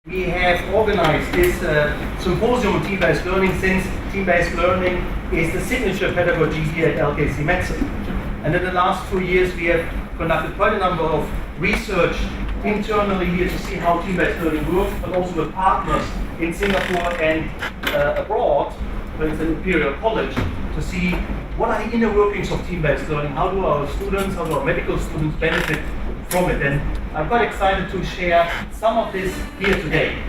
We have organized this symposium on team-based learning since team-based learning is the signature pedagogy here at LKC Medicine. And in the last 2 years, we have conducted quite a number of research internally here to see how team-based learning works, but also with partners in Singapore and abroad, for instance, Imperial College, to see what are the inner workings of team-based learning, how do our students, how do our medical students benefit from it. And I'm quite excited to share some of this here today.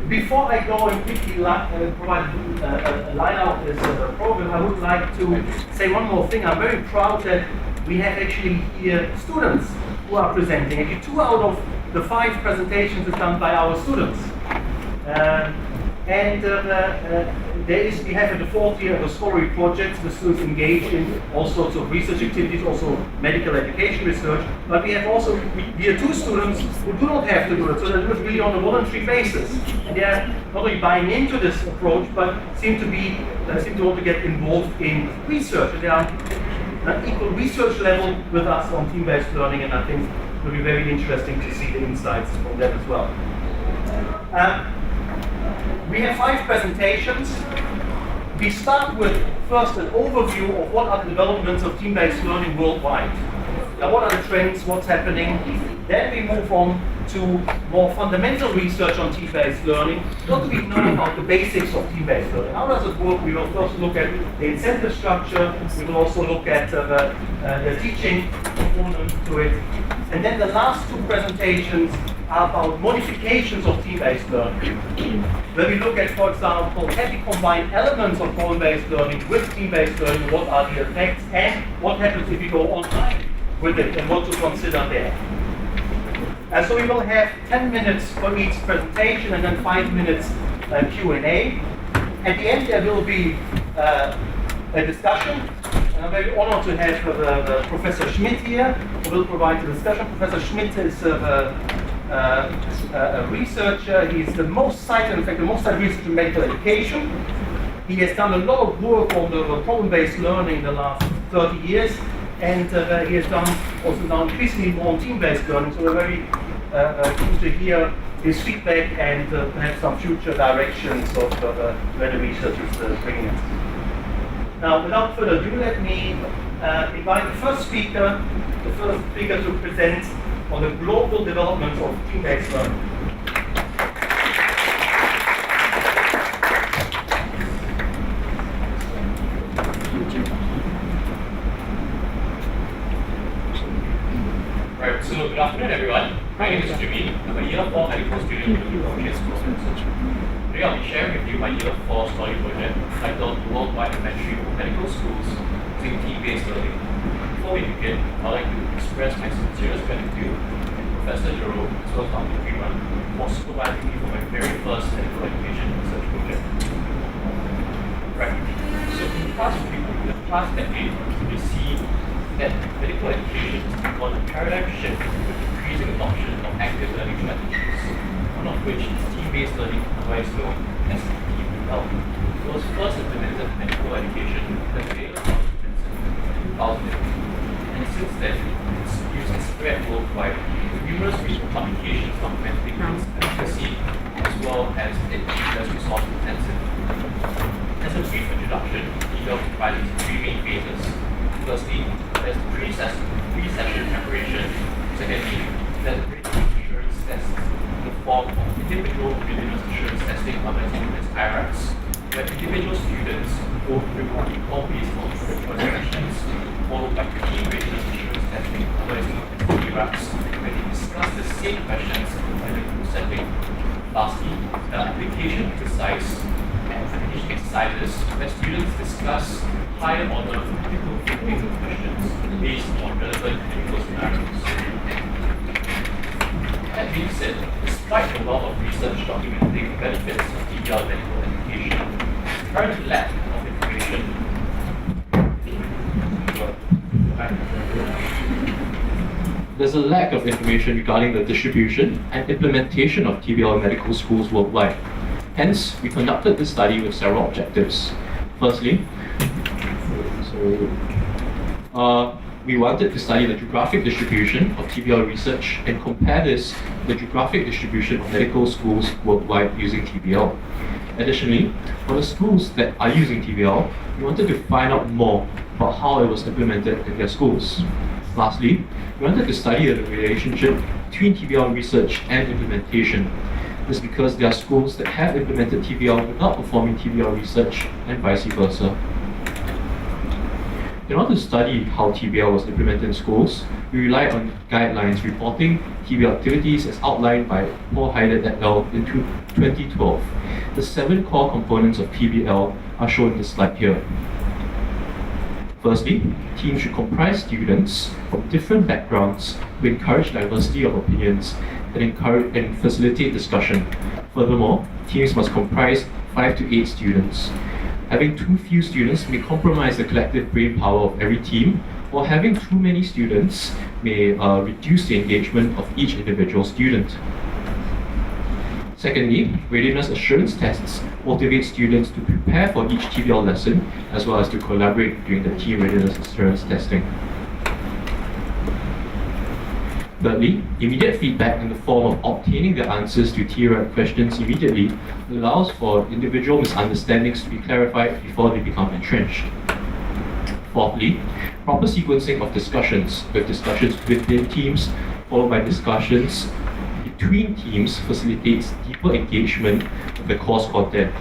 Before I go and quickly provide a line out of this program, I would like to say one more thing. I'm very proud that we have actually here students who are presenting. Actually, 2 out of the 5 presentations is done by our students. We have in the 4th year of the Story project, the students engage in all sorts of research activities, also medical education research, but we have also year 2 students who do not have to do it, so they do it really on a voluntary basis. And they are not only buying into this approach, but seem to want to get involved in research. And they are an equal research level with us on team-based learning, and I think it will be very interesting to see the insights from that as well. We have 5 presentations. We start with first an overview of what are the developments of team-based learning worldwide. Now, what are the trends, what's happening? Then we move on to more fundamental research on team-based learning. What do we know about the basics of team-based learning? How does it work? We will first look at the incentive structure. We will also look at the teaching component to it. And then the last 2 presentations are about modifications of team-based learning, where we look at, for example, can we combine elements of problem-based learning with team-based learning, what are the effects, and what happens if you go online with it, and what to consider there. And so we will have 10 minutes for each presentation, and then 5 minutes Q&A. At the end, there will be a discussion. And I'm very honored to have Professor Schmidt here, who will provide the discussion. Professor Schmidt is a researcher. He is the most cited, in fact, the most cited researcher in medical education. He has done a lot of work on the problem-based learning in the last 30 years, and he has done also now increasingly more on team-based learning. So we're very keen to hear his feedback and perhaps some future directions of where the research is bringing us. Now, without further ado, let me invite the first speaker to present on the global development of team-based learning. Right, so good afternoon everyone. My name is Jimmy. I'm a year 4 medical student at the Rotgans School of Research. Today I'll be sharing with you my year 4 study project titled Worldwide Inventory of Medical Schools Using Team-Based Learning. Before we begin, I'd like to express my sincerest gratitude to Professor Jerome as well as Dr. Preman for supervising me for my very first medical education research project. Right, so in the past decade, we see that medical education has undergone a paradigm shift with increasing adoption of active learning strategies, one of which is team-based learning, otherwise known as TBL. It was first implemented in medical education in the Gabriel Tan 2008. And since then, its use has spread worldwide with numerous recent publications documenting its efficacy as well as its resource intensive. As a brief introduction, TBL comprises 3 main phases. Firstly, there's the pre-session preparation. Secondly, there's the readiness assurance test in the form of individual readiness assurance testing, otherwise known as IRAS, where individual students go through what we call basal sessions, followed by team readiness assurance testing, otherwise known as TRAPS, where they discuss the same questions in a group setting. Lastly, the application exercises where students discuss higher order critical thinking questions based on relevant clinical scenarios. That being said, despite a lot of research documenting the benefits of TBL medical education, the current lack of information there's a lack of information regarding the distribution and implementation of TBL in medical schools worldwide. Hence, we conducted this study with several objectives. Firstly, we wanted to study the geographic distribution of TBL research and compare this with the geographic distribution of medical schools worldwide using TBL. Additionally, for the schools that are using TBL, we wanted to find out more about how it was implemented in their schools. Lastly, we wanted to study the relationship between TBL research and implementation. This is because there are schools that have implemented TBL without performing TBL research and vice versa. In order to study how TBL was implemented in schools, we relied on guidelines reporting TBL activities as outlined by Paul Hyder et al. In 2012. The 7 core components of TBL are shown in the slide here. Firstly, teams should comprise students from different backgrounds who encourage diversity of opinions and encourage and facilitate discussion. Furthermore, teams must comprise 5 to 8 students. Having too few students may compromise the collective brain power of every team, while having too many students may reduce the engagement of each individual student. Secondly, readiness assurance tests motivate students to prepare for each TBL lesson as well as to collaborate during the team readiness assurance testing. Thirdly, immediate feedback in the form of obtaining the answers to TREP questions immediately allows for individual misunderstandings to be clarified before they become entrenched. Fourthly, proper sequencing of discussions, with discussions within teams followed by discussions between teams, facilitates deeper engagement of the course content.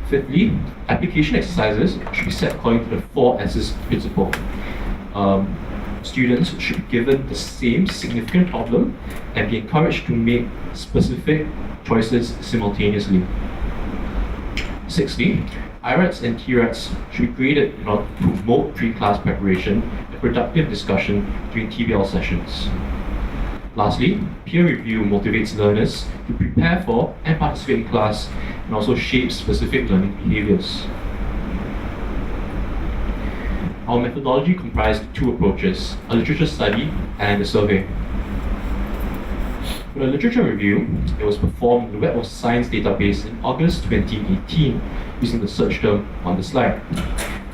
Fifthly, application exercises should be set according to the 4 S's principle. Students should be given the same significant problem and be encouraged to make specific choices simultaneously. Sixthly, IRATs and TRATs should be graded in order to promote pre-class preparation and productive discussion during TBL sessions. Lastly, peer review motivates learners to prepare for and participate in class and also shapes specific learning behaviors. Our methodology comprised 2 approaches, a literature study and a survey. For the literature review, it was performed in the Web of Science database in August 2018 using the search term on the slide.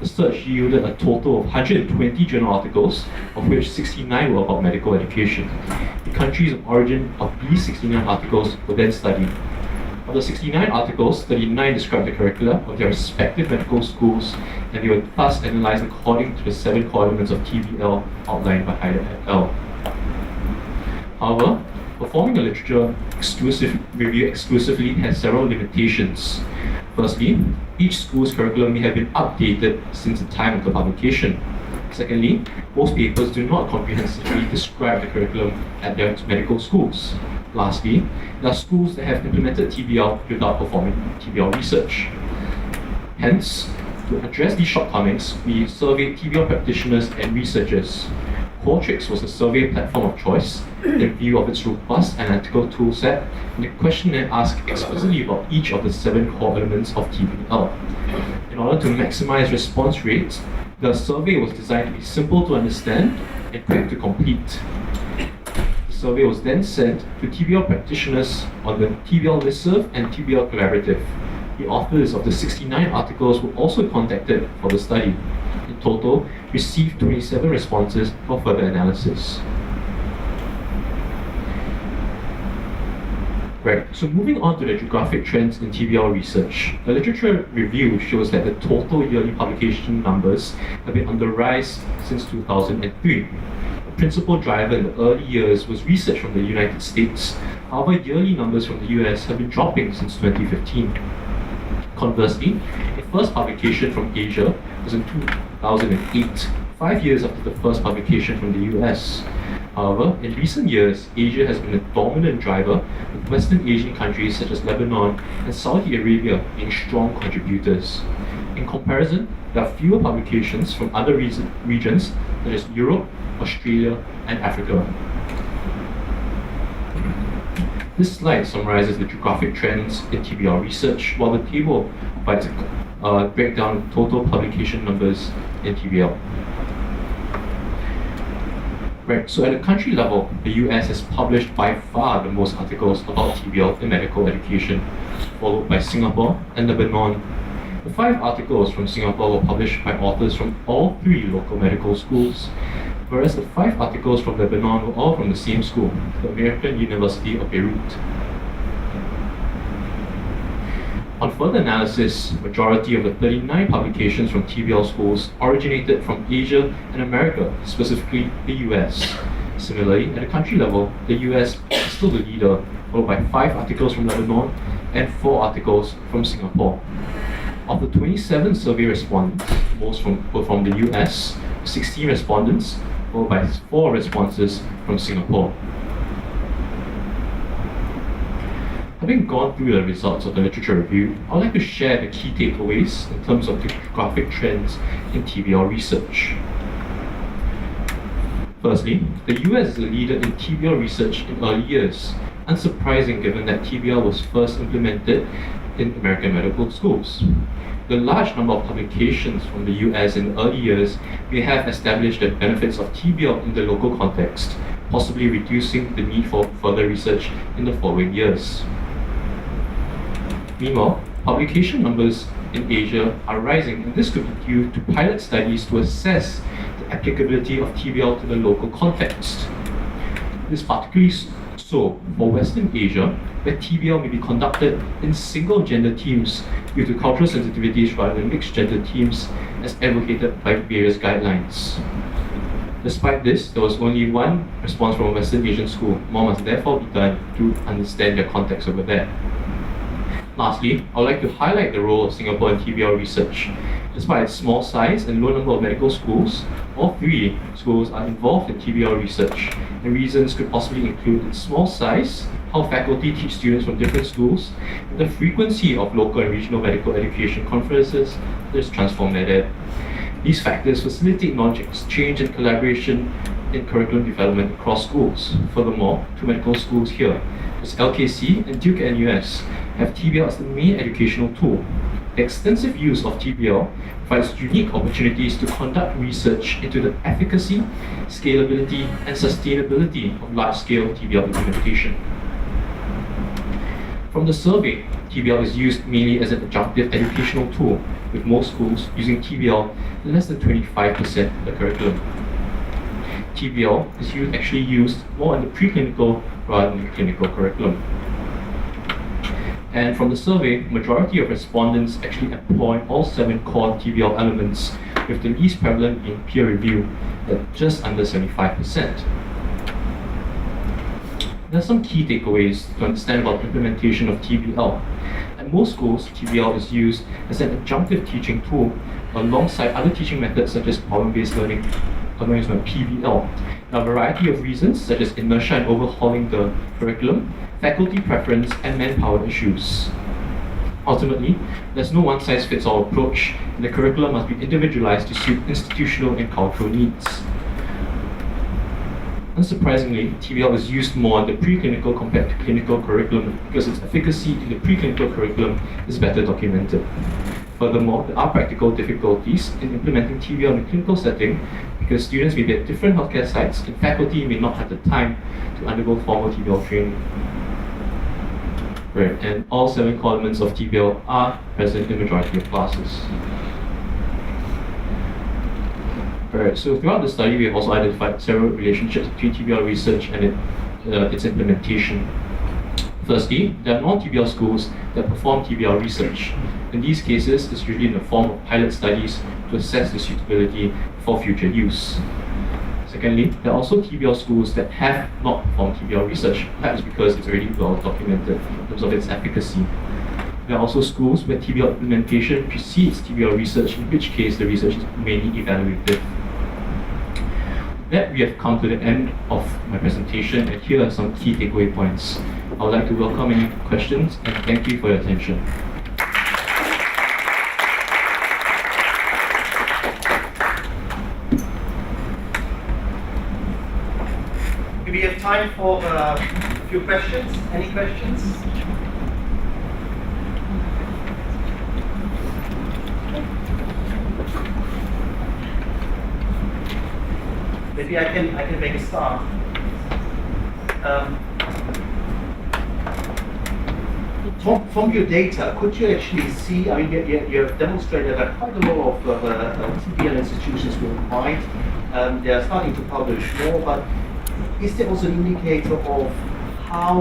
The search yielded a total of 120 journal articles, of which 69 were about medical education. The countries of origin of these 69 articles were then studied. Of the 69 articles, 39 described the curricula of their respective medical schools, and they were thus analysed according to the 7 core elements of TBL outlined by Hyder et al. However, performing a literature review exclusively has several limitations. Firstly, each school's curriculum may have been updated since the time of the publication. Secondly, most papers do not comprehensively describe the curriculum at their medical schools. Lastly, there are schools that have implemented TBL without performing TBL research. Hence, to address these shortcomings, we surveyed TBL practitioners and researchers. Qualtrics was a survey platform of choice in view of its robust analytical toolset, and the questionnaire asked explicitly about each of the 7 core elements of TBL. In order to maximize response rates, the survey was designed to be simple to understand and quick to complete. The survey was then sent to TBL practitioners on the TBL listserv and TBL collaborative. The authors of the 69 articles were also contacted for the study. In total, received 27 responses for further analysis. Right, so moving on to the geographic trends in TBL research. The literature review shows that the total yearly publication numbers have been on the rise since 2003. The principal driver in the early years was research from the United States. However, yearly numbers from the US have been dropping since 2015. Conversely, the first publication from Asia was in 2008, 5 years after the first publication from the US. However, in recent years, Asia has been a dominant driver, with Western Asian countries such as Lebanon and Saudi Arabia being strong contributors. In comparison, there are fewer publications from other regions such as Europe, Australia, and Africa. This slide summarizes the geographic trends in TBL research, while the table provides a breakdown of total publication numbers in TBL. Right, so at a country level, the US has published by far the most articles about TBL in medical education, followed by Singapore and Lebanon. The 5 articles from Singapore were published by authors from all 3 local medical schools, whereas the 5 articles from Lebanon were all from the same school, the American University of Beirut. On further analysis, majority of the 39 publications from TBL schools originated from Asia and America, specifically the US. Similarly, at the country level, the US is still the leader, followed by 5 articles from Lebanon and 4 articles from Singapore. Of the 27 survey respondents, most were from the US, 16 respondents, followed by 4 responses from Singapore. Having gone through the results of the literature review, I would like to share the key takeaways in terms of the graphic trends in TBL research. Firstly, the US is the leader in TBL research in early years, unsurprising given that TBL was first implemented in American medical schools. The large number of publications from the US in early years may have established the benefits of TBL in the local context, possibly reducing the need for further research in the following years. Meanwhile, publication numbers in Asia are rising, and this could be due to pilot studies to assess the applicability of TBL to the local context. This is particularly so for Western Asia, where TBL may be conducted in single-gender teams due to cultural sensitivities rather than mixed-gender teams as advocated by various guidelines. Despite this, there was only one response from a Western Asian school. More must therefore be done to understand their context over there. Lastly, I would like to highlight the role of Singapore in TBL research. Despite its small size and low number of medical schools, all 3 schools are involved in TBL research, and reasons could possibly include its small size, how faculty teach students from different schools, and the frequency of local and regional medical education conferences such as Transform-Med. These factors facilitate knowledge exchange and collaboration in curriculum development across schools. Furthermore, 2 medical schools here, as LKC and Duke NUS, have TBL as the main educational tool. The extensive use of TBL provides unique opportunities to conduct research into the efficacy, scalability, and sustainability of large-scale TBL implementation. From the survey, TBL is used mainly as an adjunctive educational tool, with most schools using TBL in less than 25% of the curriculum. TBL is actually used more in the preclinical rather than the clinical curriculum. And from the survey, majority of respondents actually employ all 7 core TBL elements, with the least prevalent being peer review at just under 75%. There are some key takeaways to understand about implementation of TBL. At most schools, TBL is used as an adjunctive teaching tool alongside other teaching methods such as problem-based learning, otherwise known as PBL. Now, a variety of reasons such as inertia and overhauling the curriculum, faculty preference, and manpower issues. Ultimately, there's no one-size-fits-all approach, and the curriculum must be individualized to suit institutional and cultural needs. Unsurprisingly, TBL is used more in the preclinical compared to clinical curriculum because its efficacy in the preclinical curriculum is better documented. Furthermore, there are practical difficulties in implementing TBL in a clinical setting because students may be at different healthcare sites and faculty may not have the time to undergo formal TBL training. Right, and all 7 core elements of TBL are present in the majority of classes. Alright, so throughout the study, we have also identified several relationships between TBL research and its implementation. Firstly, there are non-TBL schools that perform TBL research. In these cases, it's usually in the form of pilot studies to assess the suitability for future use. Secondly, there are also TBL schools that have not performed TBL research, perhaps because it's already well documented in terms of its efficacy. There are also schools where TBL implementation precedes TBL research, in which case the research is mainly evaluative. With that, we have come to the end of my presentation, and here are some key takeaway points. I would like to welcome any questions, and thank you for your attention. Do we have time for a few questions? Any questions? Maybe I can make a start. from your data, could you actually see, I mean, you have demonstrated that quite a lot of TBL institutions worldwide, they are starting to publish more, but is there also an indicator of how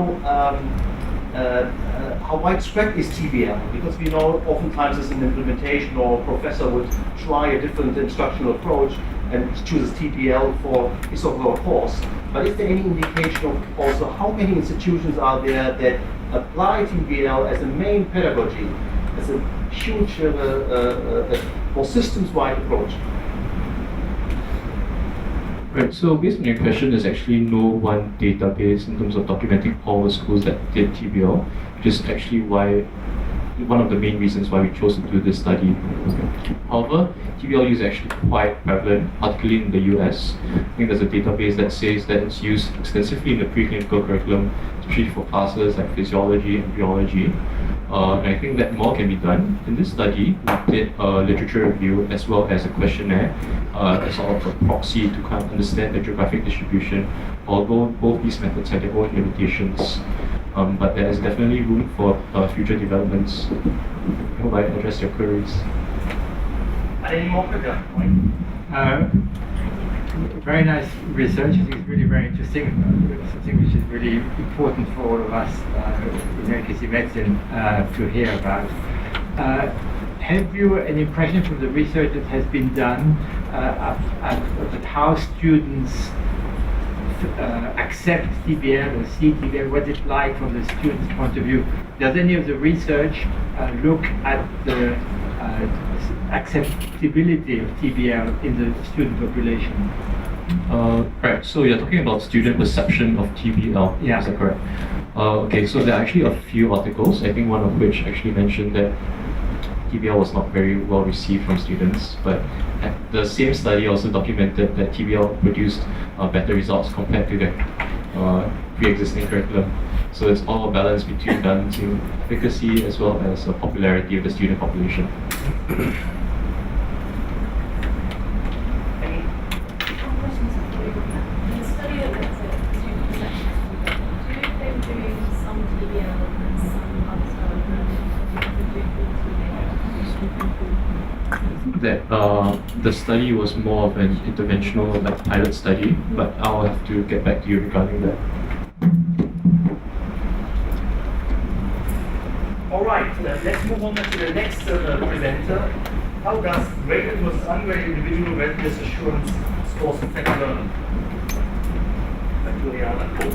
widespread is TBL? Because we know oftentimes as an implementation or a professor would try a different instructional approach and chooses TBL for his or her course. But is there any indication of also how many institutions are there that apply TBL as a main pedagogy, as a huge, more systems-wide approach? Right, so based on your question, there's actually no one database in terms of documenting all the schools that did TBL, which is actually one of the main reasons why we chose to do this study. However, TBL use is actually quite prevalent, particularly in the US. I think there's a database that says that it's used extensively in the preclinical curriculum, especially for classes like physiology and biology. And I think that more can be done. In this study, we did a literature review as well as a questionnaire as sort of a proxy to kind of understand the geographic distribution, although both these methods have their own limitations. But there is definitely room for future developments. I hope I addressed your queries. Any more very nice research. I think it's really very interesting. Something which is really important for all of us in AKC medicine to hear about. Have you an impression from the research that has been done about how students accept TBL or see TBL, what it's like from the student's point of view? Does any of the research look at the acceptability of TBL in the student population? Right, so you're talking about student perception of TBL, Yeah. Is that correct? Okay, so there are actually a few articles, I think one of which actually mentioned that TBL was not very well received from students, but the same study also documented that TBL produced better results compared to the pre-existing curriculum. So it's all a balance between balancing efficacy as well as popularity of the student population. That the study was more of an interventional, like pilot study, but I'll have to get back to you regarding that. All right, let's move on to the next presenter. How does graded versus ungraded individual readiness assurance scores affect learning? Juliana Koh.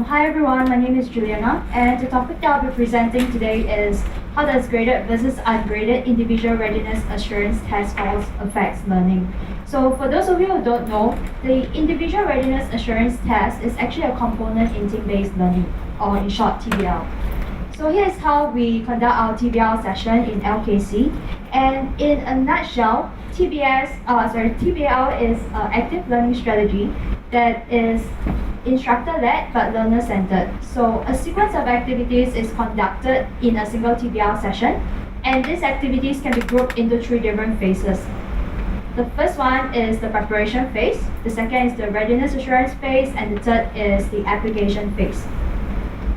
Hi everyone, my name is Juliana, and the topic that I'll be presenting today is how does graded versus ungraded individual readiness assurance test scores affect learning. So for those of you who don't know, the individual readiness assurance test is actually a component in team-based learning, or in short TBL. So here's how we conduct our TBL session in LKC, and in a nutshell, TBL is an active learning strategy that is instructor-led but learner-centered. So a sequence of activities is conducted in a single TBL session, and these activities can be grouped into 3 different phases. The first one is the preparation phase, the second is the readiness assurance phase, and the third is the application phase.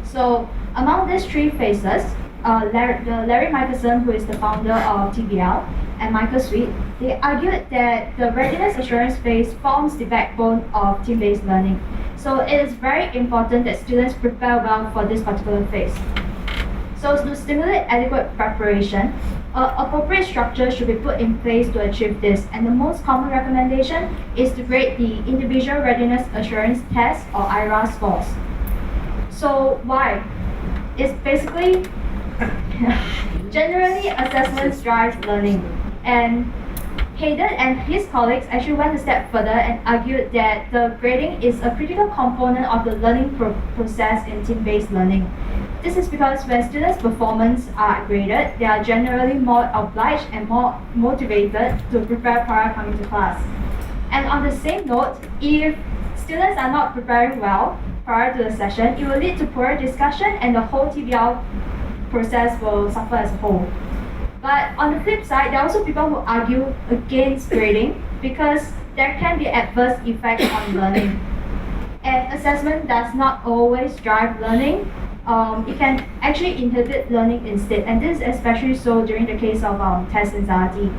So among these 3 phases, Larry Michelson, who is the founder of TBL, and Michael Sweet, they argued that the readiness assurance phase forms the backbone of team-based learning. So it is very important that students prepare well for this particular phase. So to stimulate adequate preparation, appropriate structure should be put in place to achieve this. And the most common recommendation is to grade the Individual Readiness Assurance Test, or IRA scores. So why? It's basically, generally assessments drives learning. And Hayden and his colleagues actually went a step further and argued that the grading is a critical component of the learning process in team-based learning. This is because when students' performance are graded, they are generally more obliged and more motivated to prepare prior coming to class. And on the same note, if students are not preparing well prior to the session, it will lead to poor discussion and the whole TBL process will suffer as a whole. But on the flip side, there are also people who argue against grading because there can be adverse effects on learning. And assessment does not always drive learning. It can actually inhibit learning instead, and this is especially so during the case of test anxiety.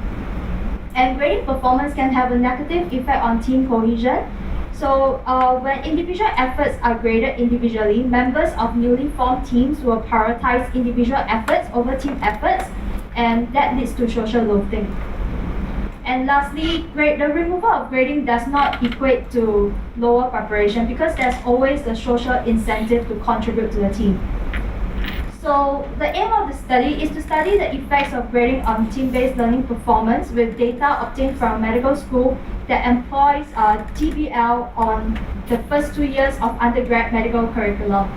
And grading performance can have a negative effect on team cohesion. So when individual efforts are graded individually, members of newly formed teams will prioritize individual efforts over team efforts, and that leads to social loathing. And lastly, the removal of grading does not equate to lower preparation because there's always a social incentive to contribute to the team. So the aim of the study is to study the effects of grading on team-based learning performance with data obtained from medical school that employs TBL on the first 2 years of undergrad medical curriculum.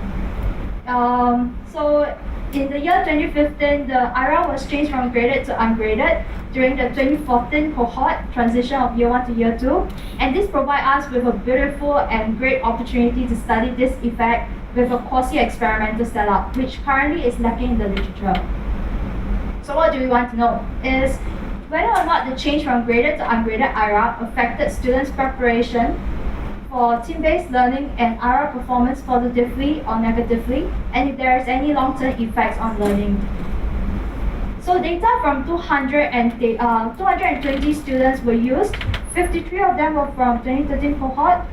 So in the year 2015, the IRA was changed from graded to ungraded during the 2014 cohort transition of year 1 to year 2. And this provides us with a beautiful and great opportunity to study this effect with a quasi-experimental setup, which currently is lacking in the literature. So what do we want to know is whether or not the change from graded to ungraded IRA affected students' preparation for team-based learning and IRA performance positively or negatively, and if there is any long-term effects on learning. So data from 220 students were used. 53 of them were from 2013 cohort,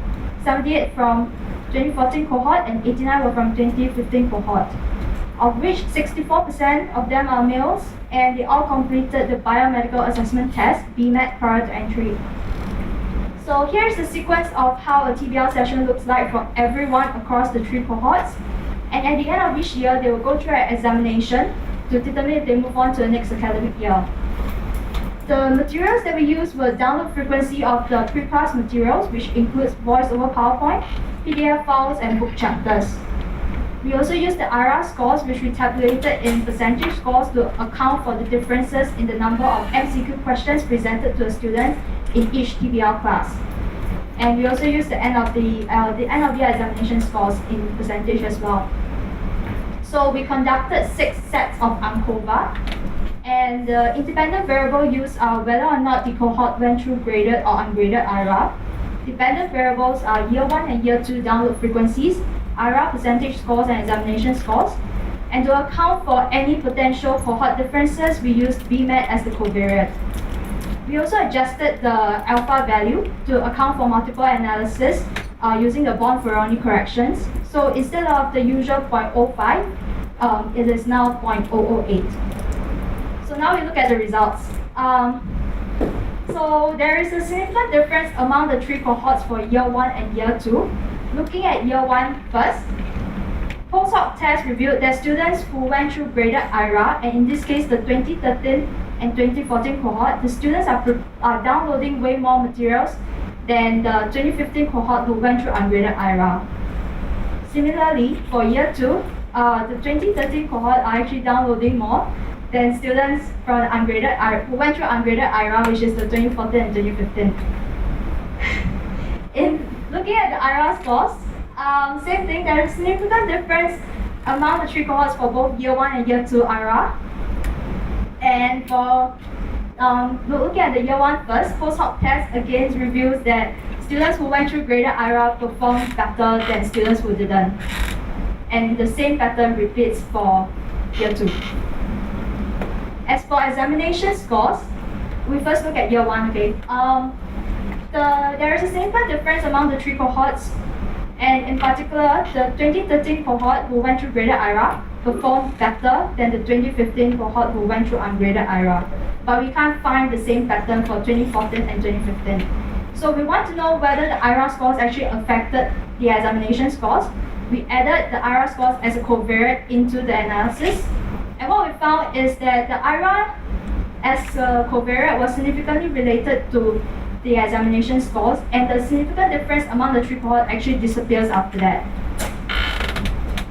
78 from 2014 cohort, and 89 were from 2015 cohort, of which 64% of them are males, and they all completed the biomedical assessment test, BMAT, prior to entry. So here's the sequence of how a TBL session looks like for everyone across the 3 cohorts. And at the end of each year, they will go through an examination to determine if they move on to the next academic year. The materials that we used were download frequency of the pre-class materials, which includes voice over PowerPoint, PDF files, and book chapters. We also used the IRA scores, which we tabulated in percentage scores to account for the differences in the number of MCQ questions presented to the students in each TBL class. And we also used the end of the end of year examination scores in percentage as well. So we conducted 6 sets of ANCOVA, and the independent variable used are whether or not the cohort went through graded or ungraded IRA. Dependent variables are year 1 and year 2 download frequencies, IRA percentage scores and examination scores. And to account for any potential cohort differences, we used BMAT as the covariate. We also adjusted the alpha value to account for multiple analysis using the Born-Ferroni corrections. So instead of the usual 0.05, it is now 0.008. So now we look at the results. So there is a significant difference among the 3 cohorts for year 1 and year 2. Looking at year 1 first, post hoc tests revealed that students who went through graded IRA, and in this case the 2013 and 2014 cohort, the students are downloading way more materials than the 2015 cohort who went through ungraded IRA. Similarly, for year 2, the 2013 cohort are actually downloading more than students from ungraded who went through ungraded IRA, which is the 2014 and 2015. In looking at the IRA scores, same thing, there is significant difference among the 3 cohorts for both year 1 and year 2 IRA. And for looking at the year 1 first, post hoc test again reveals that students who went through graded IRA performed better than students who didn't. And the same pattern repeats for year 2. As for examination scores, we first look at year 1, okay? There is a significant difference among the 3 cohorts, and in particular, the 2013 cohort who went through graded IRA performed better than the 2015 cohort who went through ungraded IRA. But we can't find the same pattern for 2014 and 2015. So we want to know whether the IRA scores actually affected the examination scores. We added the IRA scores as a covariate into the analysis. And what we found is that the IRA as a covariate was significantly related to the examination scores, and the significant difference among the 3 cohorts actually disappears after that.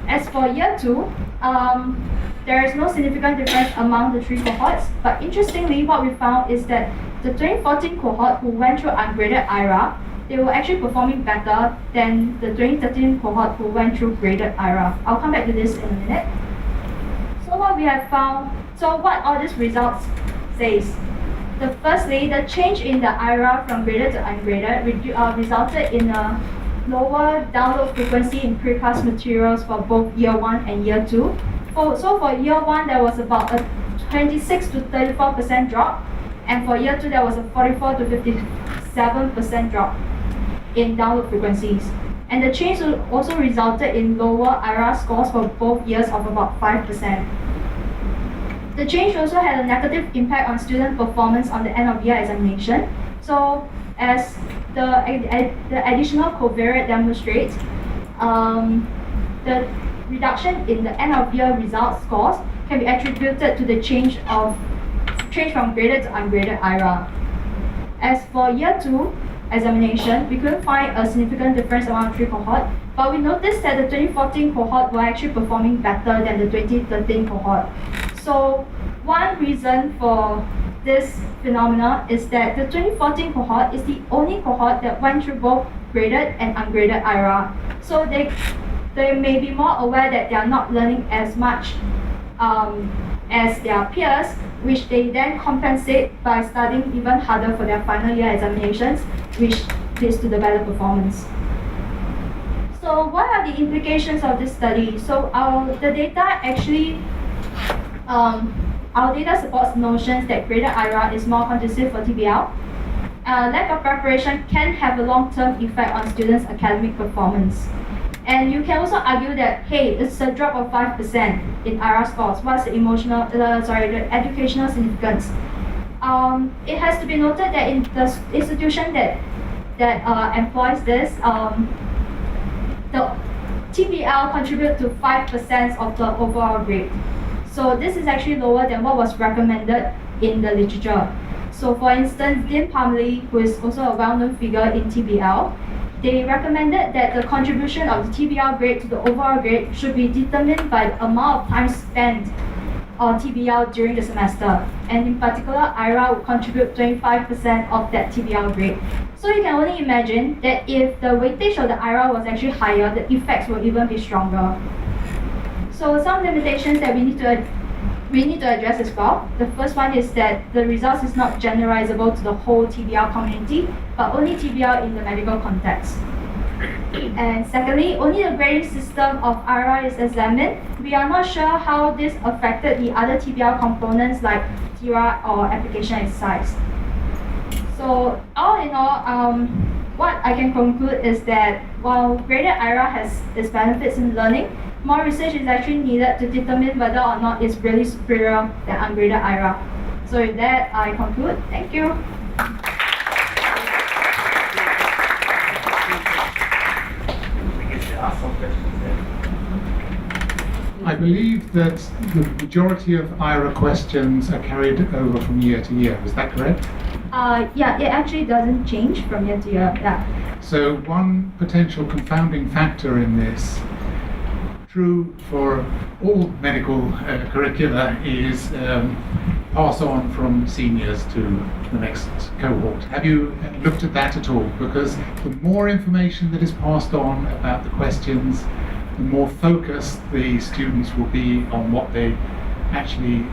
As for year 2, there is no significant difference among the 3 cohorts, but interestingly, what we found is that the 2014 cohort who went through ungraded IRA, they were actually performing better than the 2013 cohort who went through graded IRA. I'll come back to this in a minute. So what we have found, So what all these results says? Firstly, the change in the IRA from graded to ungraded resulted in a lower download frequency in pre-class materials for both year 1 and year 2. So for year 1, there was about a 26 to 34% drop, and for year 2, there was a 44 to 57% drop in download frequencies. And the change also resulted in lower IRA scores for both years of about 5%. The change also had a negative impact on student performance on the end of year examination. So as the additional covariate demonstrates, the reduction in the end of year results scores can be attributed to the change from graded to ungraded IRA. As for year 2 examination, we couldn't find a significant difference among 3 cohorts, but we noticed that the 2014 cohort were actually performing better than the 2013 cohort. So one reason for this phenomena is that the 2014 cohort is the only cohort that went through both graded and ungraded IRA. So they may be more aware that they are not learning as much as their peers, which they then compensate by studying even harder for their final year examinations, which leads to the better performance. So what are the implications of this study? So the data actually, our data supports notions that graded IRA is more conducive for TBL. Lack of preparation can have a long-term effect on students' academic performance. And you can also argue that, hey, it's a drop of 5% in IRA scores. What's the the educational significance? It has to be noted that in the institution that employs this, the TBL contribute to 5% of the overall grade. So this is actually lower than what was recommended in the literature. So for instance, Dean Pumley, who is also a well-known figure in TBL, they recommended that the contribution of the TBL grade to the overall grade should be determined by the amount of time spent on TBL during the semester. And in particular, IRA would contribute 25% of that TBL grade. So you can only imagine that if the weightage of the IRA was actually higher, the effects will even be stronger. So some limitations that we need to address as well. The first one is that the results is not generalizable to the whole TBL community, but only TBL in the medical context. And secondly, only the grading system of IRA is examined. We are not sure how this affected the other TBL components like TIRA or application exercise. So all in all, what I can conclude is that while graded IRA has its benefits in learning, more research is actually needed to determine whether or not it's really superior than ungraded IRA. So with that, I conclude. Thank you. I believe that the majority of IRA questions are carried over from year to year. Is that correct? Yeah, it actually doesn't change from year to year. Yeah. So one potential confounding factor in this, true for all medical curricula, is pass on from seniors to the next cohort. Have you looked at that at all? Because the more information that is passed on about the questions, the more focused the students will be on what they actually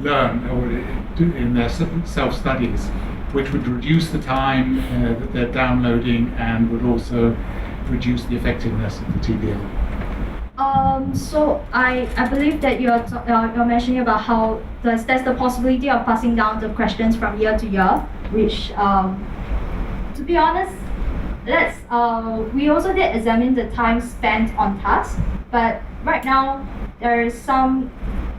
learn or do in their self-studies, which would reduce the time that they're downloading and would also reduce the effectiveness of the TBL. So I believe that you're mentioning about how there's the possibility of passing down the questions from year to year, which to be honest, we also did examine the time spent on tasks, but right now there is some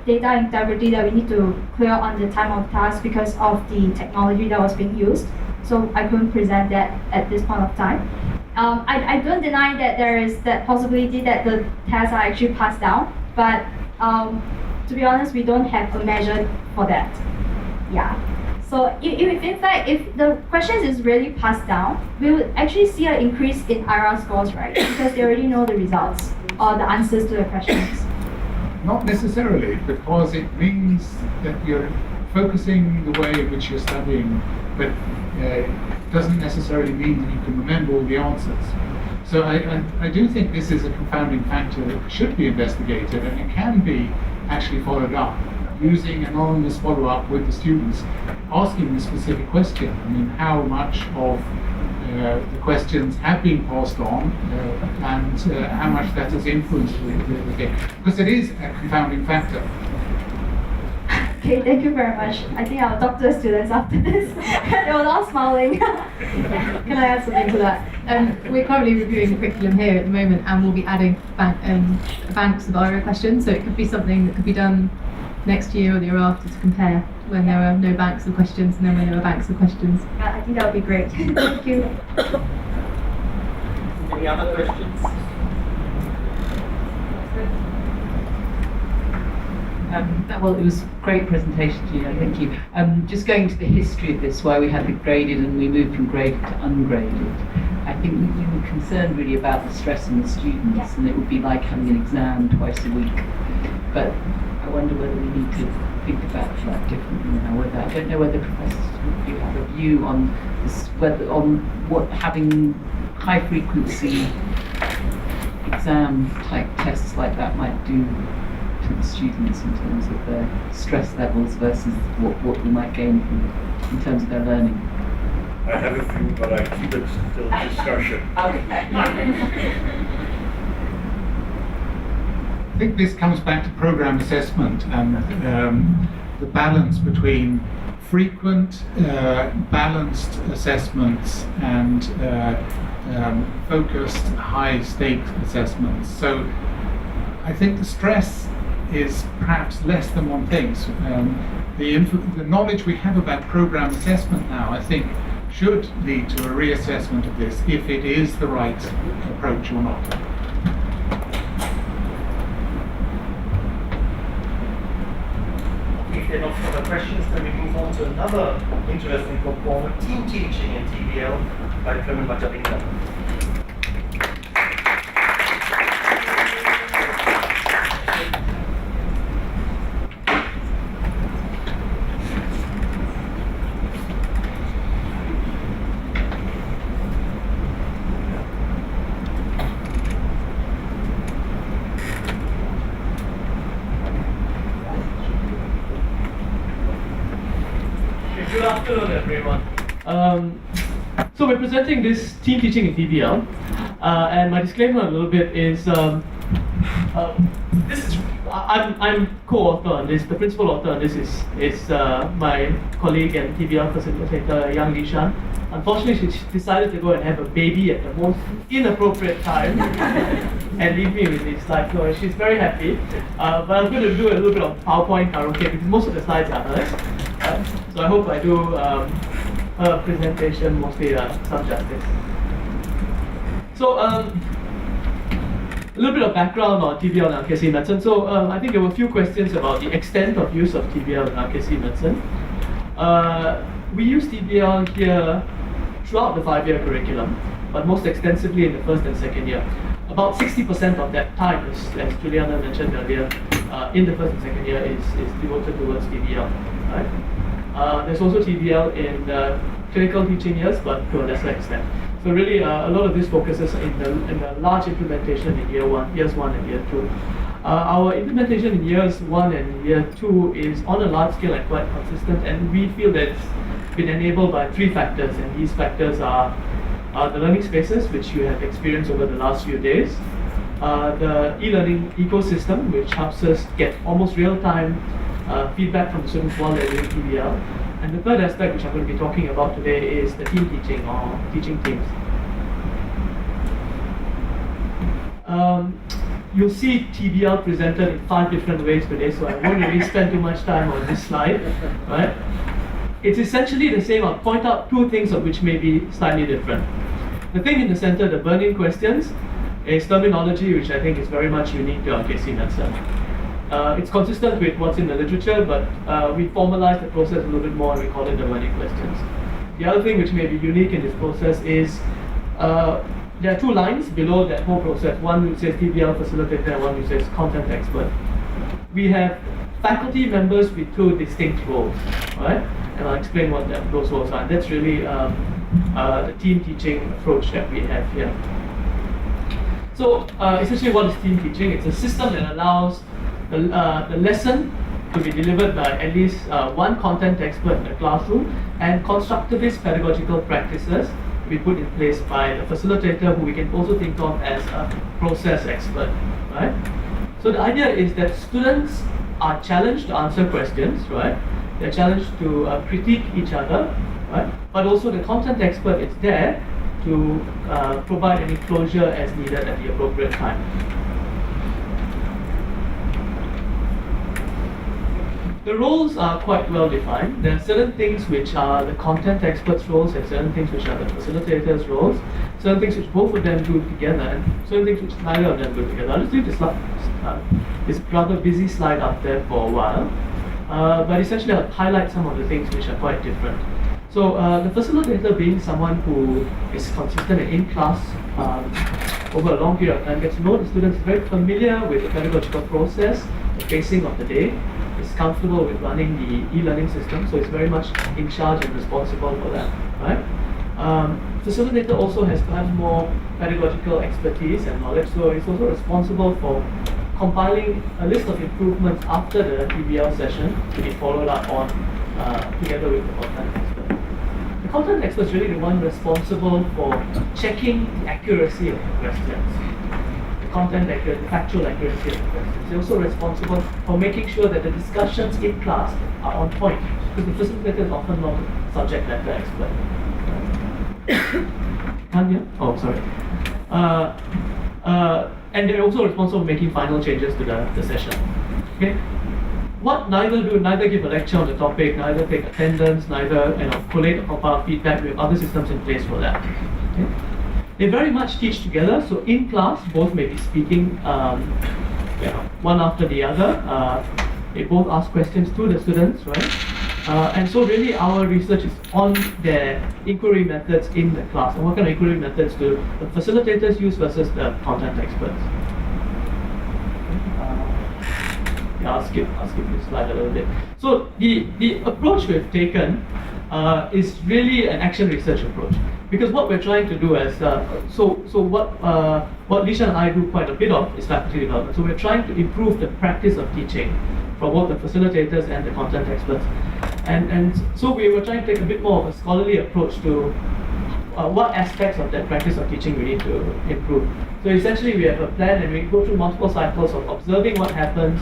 data integrity that we need to clear on the time of task because of the technology that was being used. So I couldn't present that at this point of time. I don't deny that there is that possibility that the tests are actually passed down, but to be honest, we don't have a measure for that. Yeah. So in fact, if the questions is really passed down, we would actually see an increase in IRA scores, right? Because they already know the results or the answers to the questions. Not necessarily, because it means that you're focusing the way in which you're studying, but doesn't necessarily mean that you can remember all the answers. So I do think this is a confounding factor that should be investigated, and it can be actually followed up. using anonymous follow-up with the students, asking the specific question. I mean, how much of the questions have been passed on and how much that has influenced the game. Because it is a confounding factor. Okay, thank you very much. I think I'll talk to the students after this. They were all smiling. Can I add something to that? We're currently reviewing the curriculum here at the moment, and we'll be adding banks of IRO questions. So it could be something that could be done next year or the year after to compare when there are no banks of questions and then when there are banks of questions. I think that would be great. Thank you. Any other questions? Well, it was a great presentation, Gina, thank you. Just going to the history of this, why we had the graded and we moved from graded to ungraded. I think we were concerned really about the stress on the students, and it would be like having an exam twice a week. But I wonder whether we need to think about that differently now. I don't know whether professors you have a view on this, whether on what having high frequency exam type tests like that might do to the students in terms of their stress levels versus what we might gain from in terms of their learning. I have a few, but I keep it till discussion. I think this comes back to program assessment and the balance between frequent, balanced assessments and focused, high-stakes assessments. So I think the stress is perhaps less than one thinks. The knowledge we have about program assessment now, I think, should lead to a reassessment of this if it is the right approach or not. If there are no further questions, then we move on to another interesting component, team teaching in TBL by Preman Rajalingam. Good afternoon, everyone. So we're presenting this team teaching in TBL, and my disclaimer a little bit is this is I'm co-author on this. The principal author on this is my colleague and TBL facilitator, Yang Lishan. Unfortunately, she decided to go and have a baby at the most inappropriate time and leave me with these slides. So she's very happy, but I'm going to do a little bit of PowerPoint karaoke because most of the slides are hers. So I hope I do her presentation mostly some justice. So a little bit of background on TBL and RKC medicine. So I think there were a few questions about the extent of use of TBL and RKC medicine. We use TBL here throughout the 5-year curriculum, but most extensively in the first and second year. About 60% of that time, as Juliana mentioned earlier, in the first and second year is devoted towards TBL. Right? There's also TBL in the clinical teaching years, but to a lesser extent. So really, a lot of this focuses in the large implementation in years one and year 2. Our implementation in years 1 and year 2 is on a large scale and quite consistent, and we feel that it's been enabled by 3 factors, and these factors are the learning spaces, which you have experienced over the last few days, the e-learning ecosystem, which helps us get almost real-time feedback from the students while they're doing TBL. And the third aspect, which I'm going to be talking about today, is the team teaching or teaching teams. You'll see TBL presented in 5 different ways today, so I won't really spend too much time on this slide. Right? It's essentially the same. I'll point out 2 things of which may be slightly different. The thing in the center, the burning questions, is terminology which I think is very much unique to RKC medicine. It's consistent with what's in the literature, but we formalized the process a little bit more and we call it the burning questions. The other thing which may be unique in this process is there are 2 lines below that whole process. One which says TBL facilitator and one which says content expert. We have faculty members with 2 distinct roles, right? And I'll explain what those roles are. And that's really the team teaching approach that we have here. So essentially what is team teaching? It's a system that allows the lesson to be delivered by at least one content expert in the classroom, and constructivist pedagogical practices to be put in place by the facilitator, who we can also think of as a process expert, right? So the idea is that students are challenged to answer questions, right? They're challenged to critique each other, right? But also the content expert is there to provide any closure as needed at the appropriate time. The roles are quite well defined. There are certain things which are the content expert's roles and certain things which are the facilitator's roles, certain things which both of them do together and certain things which neither of them do together. I'll just leave this rather busy slide up there for a while, but essentially I'll highlight some of the things which are quite different. So the facilitator, being someone who is consistent and in class over a long period of time, gets to know the students, is very familiar with the pedagogical process, the pacing of the day, is comfortable with running the e-learning system, so it's very much in charge and responsible for that, right? Facilitator also has perhaps more pedagogical expertise and knowledge, so it's also responsible for compiling a list of improvements after the TBL session to be followed up on together with the content expert. The content expert is really the one responsible for checking the accuracy of the questions. Content accuracy, the factual accuracy of the questions. They're also responsible for making sure that the discussions in class are on point, because the facilitator is often not a subject matter expert. Tanya? Oh, sorry. And they're also responsible for making final changes to the session. Okay? What neither give a lecture on the topic, neither take attendance, neither collate or compile feedback. We have other systems in place for that. Okay? They very much teach together, so in class, both may be speaking one after the other. They both ask questions to the students, right? And so really our research is on their inquiry methods in the class, and what kind of inquiry methods do the facilitators use versus the content experts. I'll skip this slide a little bit. So the approach we've taken is really an action research approach. Because what we're trying to do is, what Lisha and I do quite a bit of is faculty development. So we're trying to improve the practice of teaching for both the facilitators and the content experts. And so we were trying to take a bit more of a scholarly approach to what aspects of that practice of teaching we need to improve. So essentially we have a plan and we go through multiple cycles of observing what happens,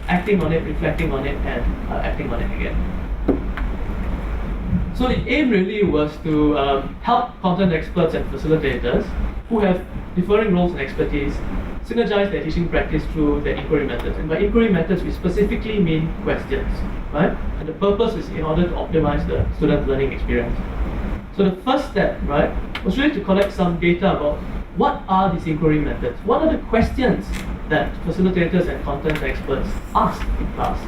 acting on it, reflecting on it, and acting on it again. So the aim really was to help content experts and facilitators who have differing roles and expertise synergize their teaching practice through their inquiry methods. And by inquiry methods, we specifically mean questions, right? And the purpose is in order to optimize the student learning experience. So the first step, right, was really to collect some data about what are these inquiry methods? What are the questions that facilitators and content experts ask in class?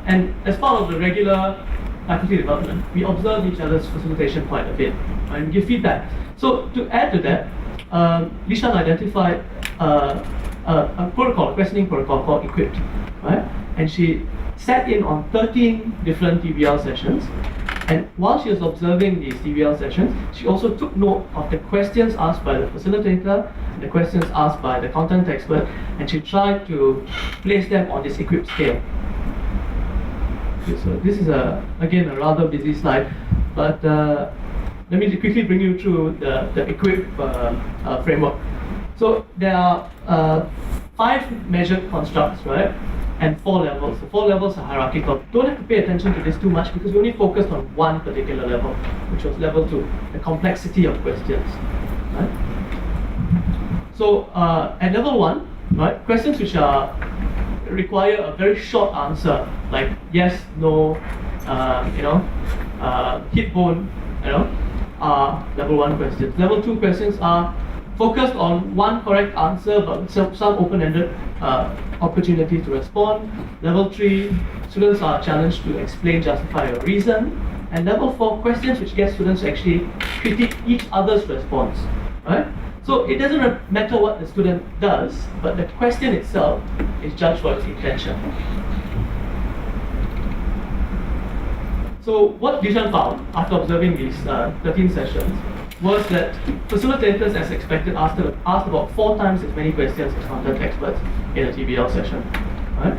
And as part of the regular faculty development, we observe each other's facilitation quite a bit and give feedback. So to add to that, Lishan identified a protocol, a questioning protocol called Equipped, right? And she sat in on 13 different TBL sessions. And while she was observing these TBL sessions, she also took note of the questions asked by the facilitator, the questions asked by the content expert, and she tried to place them on this Equipped scale. So this is again a rather busy slide, but let me quickly bring you through the Equip framework. So there are 5 measured constructs, right, and 4 levels. The 4 levels are hierarchical. Don't have to pay attention to this too much because we only focused on one particular level, which was level 2, the complexity of questions. Right? So at level 1, right, questions which require a very short answer, like yes, no, hit bone, are level 1 questions. Level 2 questions are focused on one correct answer but some open-ended opportunity to respond. Level 3, students are challenged to explain, justify, or reason. And level 4, questions which get students to actually critique each other's response, right? So it doesn't matter what the student does, but the question itself is judged for its intention. So what Dishan found after observing these 13 sessions was that facilitators, as expected, asked about 4 times as many questions as content experts in a TBL session. Right?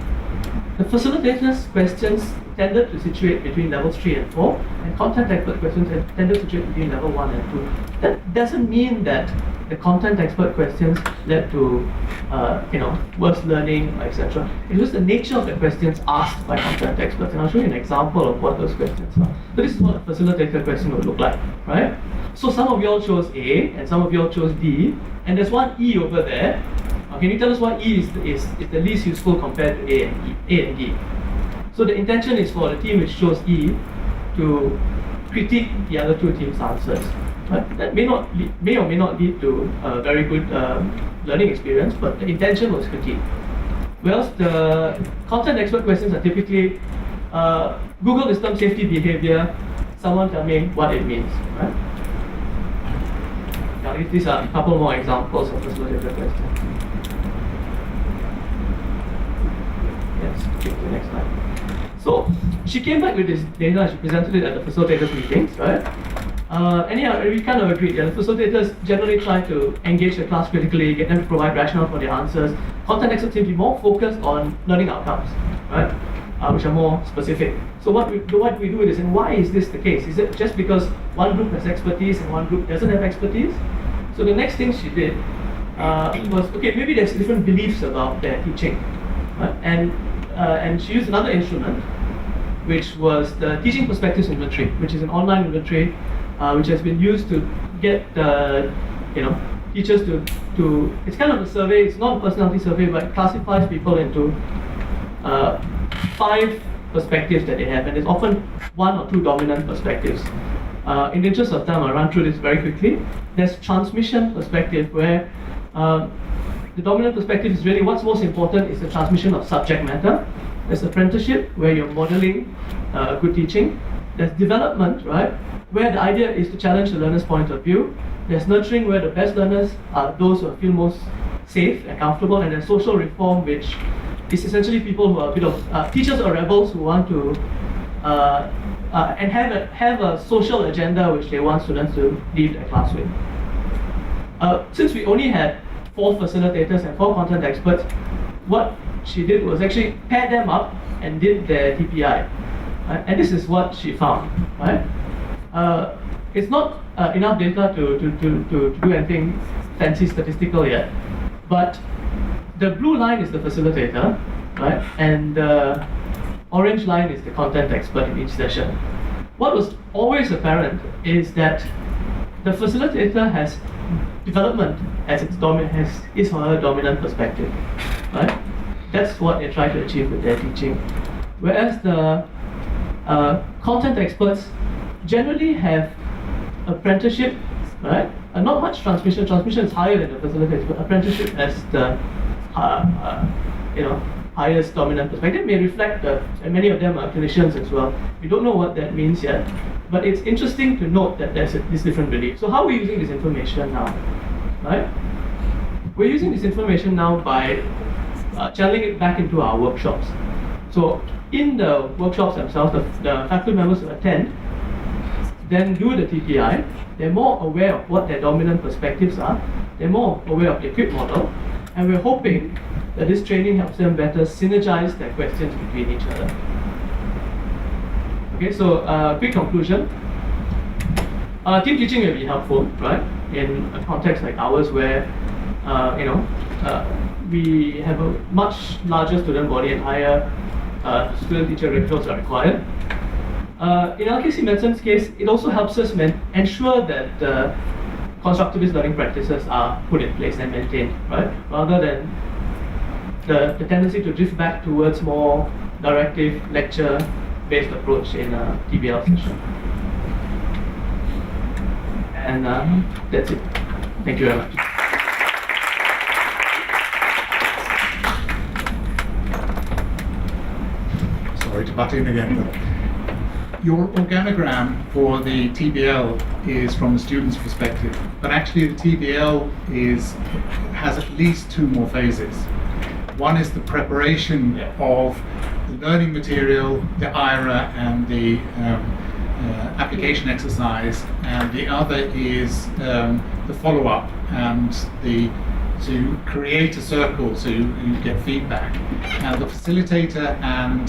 The facilitators' questions tended to situate between levels 3 and 4, and content expert questions tended to situate between level 1 and 2. That doesn't mean that the content expert questions led to, worse learning, etc. It was the nature of the questions asked by content experts, and I'll show you an example of what those questions are. So this is what a facilitator question would look like, right? So some of you all chose A, and some of you all chose D, and there's one E over there. Can you tell us what E is the least useful compared to A and D? So the intention is for the team which chose E to critique the other two teams' answers. But that may or may not lead to a very good learning experience, but the intention was critique. Whereas the content expert questions are typically Google this term safety behavior, someone tell me what it means, right? Now, these are a couple more examples of facilitator questions. Yes, click to the next slide. So she came back with this data and she presented it at the facilitators meetings, right? And yeah, we kind of agreed. Yeah, the facilitators generally try to engage the class critically, get them to provide rationale for their answers. Content experts seem to be more focused on learning outcomes, right? Which are more specific. So what we do with this, and why is this the case? Is it just because one group has expertise and one group doesn't have expertise? So the next thing she did was, okay, maybe there's different beliefs about their teaching, right? And she used another instrument, which was the Teaching Perspectives Inventory, which is an online inventory which has been used to get teachers to it's kind of a survey. It's not a personality survey, but it classifies people into 5 perspectives that they have, and there's often 1 or 2 dominant perspectives. In the interest of time, I'll run through this very quickly. There's transmission perspective, where the dominant perspective is really what's most important is the transmission of subject matter. There's apprenticeship, where you're modeling good teaching. There's development, right, where the idea is to challenge the learner's point of view. There's nurturing, where the best learners are those who feel most safe and comfortable. And there's social reform, which is essentially people who are a bit of teachers or rebels who want to and have a social agenda which they want students to leave their class with. Since we only had 4 facilitators and 4 content experts, what she did was actually pair them up and did their TPI. Right? And this is what she found. Right? It's not enough data to do anything fancy statistical yet, but the blue line is the facilitator, right? And the orange line is the content expert in each session. What was always apparent is that the facilitator has development as its his or her dominant perspective, right? That's what they try to achieve with their teaching. Whereas the content experts generally have apprenticeship, right? Not much transmission. Transmission is higher than the facilitator, but apprenticeship as the highest dominant perspective may reflect and many of them are clinicians as well. We don't know what that means yet, but it's interesting to note that there's this different belief. So how are we using this information now, right? We're using this information now by channeling it back into our workshops. So in the workshops themselves, the faculty members who attend then do the TPI. They're more aware of what their dominant perspectives are. They're more aware of the equipped model, and we're hoping that this training helps them better synergize their questions between each other. Okay, so quick conclusion. Team teaching will be helpful, right? In a context like ours where, we have a much larger student body and higher student-teacher ratios are required. In LKC Medicine's case, it also helps us ensure that constructivist learning practices are put in place and maintained, right? Rather than the tendency to drift back towards more directive, lecture-based approach in a TBL session. And that's it. Thank you very much. Sorry to butt in again, but your organogram for the TBL is from the student's perspective, but actually the TBL has at least 2 more phases. One is the preparation of the learning material, the IRA and the application exercise, and the other is the follow-up and the to create a circle so you get feedback. Now the facilitator and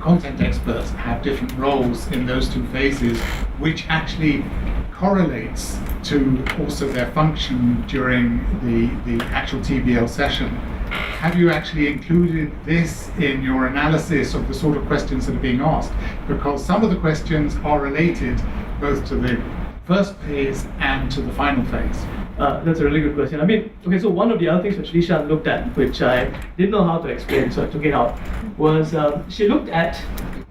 content experts have different roles in those two phases, which actually correlates to also their function during the actual TBL session. Have you actually included this in your analysis of the sort of questions that are being asked? Because some of the questions are related both to the first phase and to the final phase. That's a really good question. I mean, okay, so one of the other things which Lishan looked at, which I didn't know how to explain, so I took it out, was she looked at,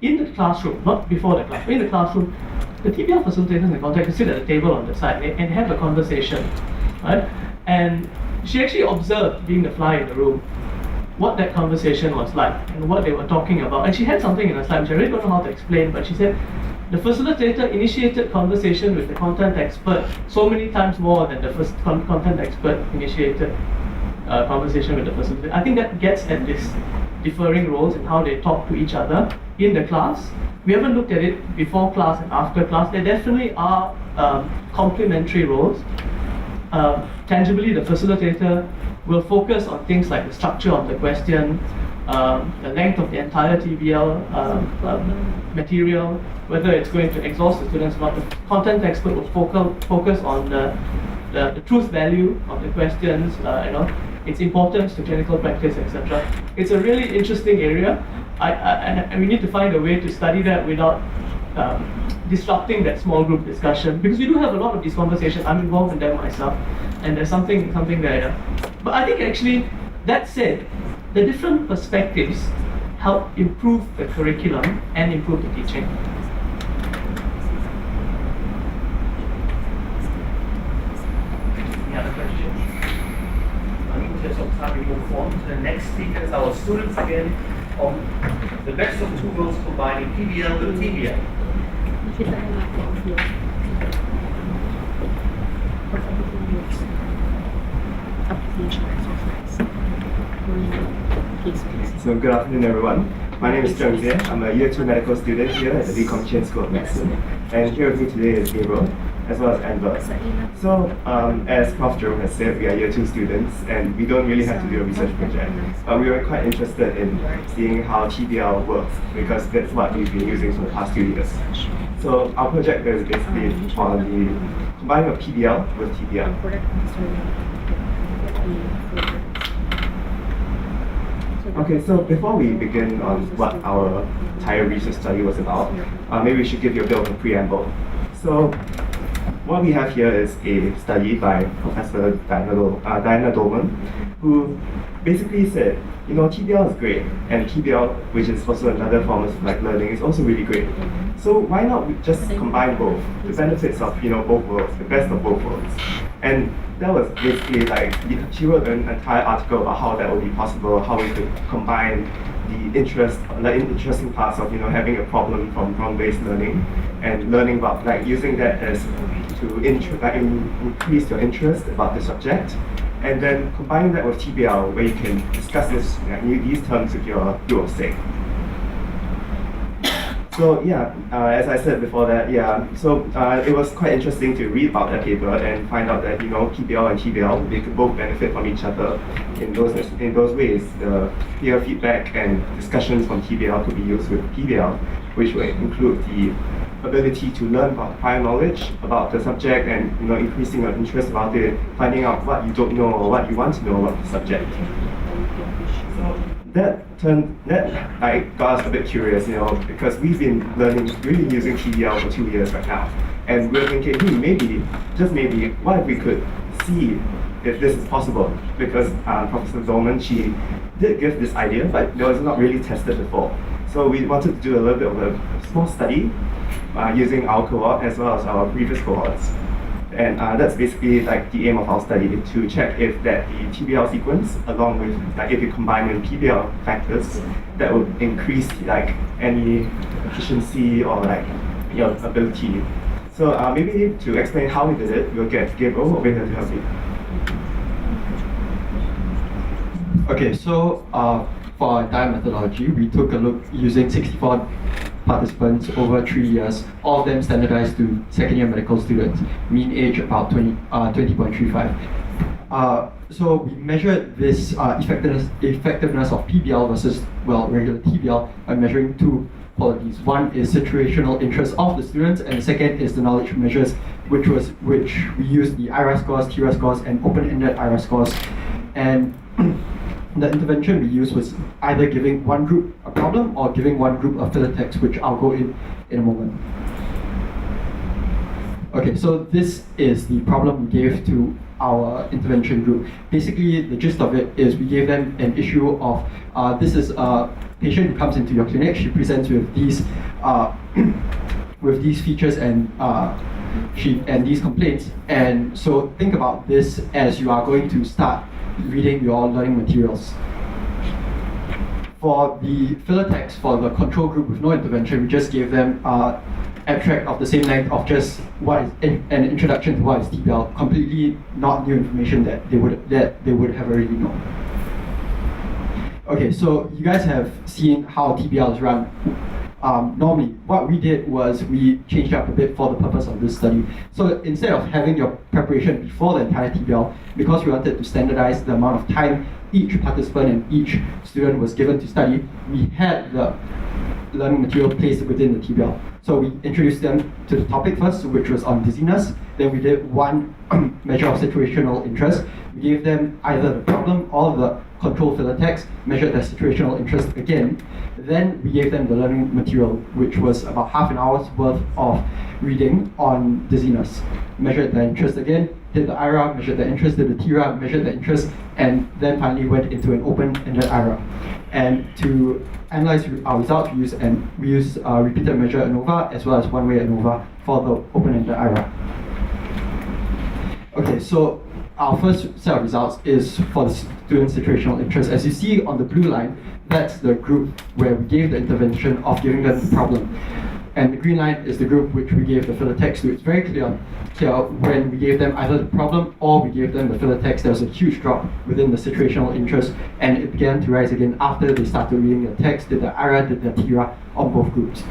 in the classroom, not before the class, but in the classroom, the TBL facilitators and contact could sit at a table on the side and have a conversation, right? And she actually observed, being the fly in the room, what that conversation was like and what they were talking about. And she had something in her slide which I really don't know how to explain, but she said, the facilitator initiated conversation with the content expert so many times more than the first content expert initiated conversation with the facilitator. I think that gets at this differing roles and how they talk to each other in the class. We haven't looked at it before class and after class. There definitely are complementary roles. Tangibly, the facilitator will focus on things like the structure of the question, the length of the entire TBL material, whether it's going to exhaust the students or not. The content expert will focus on the truth value of the questions, its importance to clinical practice, etc. It's a really interesting area, and we need to find a way to study that without disrupting that small group discussion, because we do have a lot of these conversations. I'm involved in them myself, and there's something there. But I think actually, that said, the different perspectives help improve the curriculum and improve the teaching. Any other questions? In terms of time, we move on to the next speakers, our students again, on the best of two worlds combining PBL with TBL. So good afternoon everyone. My name is Teng Zheng Jie. I'm a Year 2 medical student here at the Chian School of Medicine. And here with me today is Gabriel, as well as Enver. So as Prof Jerome has said, we are Year 2 students and we don't really have to do a research project. But we were quite interested in seeing how TBL works, because that's what we've been using for the past 2 years. So our project is basically on the combining of PBL with TBL. Okay, so before we begin on what our entire research study was about, maybe we should give you a bit of a preamble. So what we have here is a study by Professor Diana Dolman, who basically said, TBL is great, and TBL, which is also another form of learning, is also really great. So why not just combine both, the benefits of both worlds, the best of both worlds? And that was basically she wrote an entire article about how that would be possible, how we could combine the interesting parts of having a problem from problem-based learning, and learning about using that as to increase your interest about the subject, and then combining that with TBL, where you can discuss these terms with your group of stake. So yeah, as I said before that, so it was quite interesting to read about that paper and find out that PBL and TBL, they could both benefit from each other in those ways. The peer feedback and discussions from TBL could be used with PBL, which would include the ability to learn about prior knowledge about the subject and increasing your interest about it, finding out what you don't know or what you want to know about the subject. So that got us a bit curious, because we've been really using TBL for 2 years right now, and we're thinking, maybe, just maybe, what if we could see if this is possible? Because Professor Dolman, she did give this idea, but it was not really tested before. So we wanted to do a little bit of a small study using our cohort as well as our previous cohorts. And that's basically the aim of our study, to check if the TBL sequence, along with if you combine in PBL factors, that would increase any efficiency or your ability. So maybe to explain how we did it, we'll get Gabriel over here to help you. Okay, so for our entire methodology, we took a look using 64 participants over 3 years, all of them standardized to second year medical students, mean age about 20.35. so we measured this effectiveness of PBL versus, well, regular TBL by measuring two qualities. One is situational interest of the students, and the second is the knowledge measures, which we used the IRA scores, TIRA scores, and open-ended IRA scores. And the intervention we used was either giving one group a problem or giving one group a filler text, which I'll go in a moment. Okay, so this is the problem we gave to our intervention group. Basically, the gist of it is we gave them an issue of, this is a patient who comes into your clinic. She presents with these features and these complaints. And so think about this as you are going to start reading your learning materials. For the filler text for the control group with no intervention, we just gave them abstract of the same length of just what is an introduction to what is TBL, completely not new information that they would have already known. Okay, so you guys have seen how TBL is run. Normally, what we did was we changed up a bit for the purpose of this study. So instead of having your preparation before the entire TBL, because we wanted to standardize the amount of time each participant and each student was given to study, we had the learning material placed within the TBL. So we introduced them to the topic first, which was on dizziness. Then we did one measure of situational interest. We gave them either the problem or the control filler text, measured their situational interest again. Then we gave them the learning material, which was about half an hour's worth of reading on dizziness. Measured their interest again, did the IRA, measured their interest, did the TIRA, measured their interest, and then finally went into an open-ended IRA. And to analyze our results, we use repeated measure ANOVA as well as one-way ANOVA for the open-ended IRA. Okay, so our first set of results is for the student situational interest. As you see on the blue line, that's the group where we gave the intervention of giving them the problem. And the green line is the group which we gave the filler text to. It's very clear when we gave them either the problem or we gave them the filler text, there was a huge drop within the situational interest, and it began to rise again after they started reading the text, did the IRA, did the TIRA on both groups.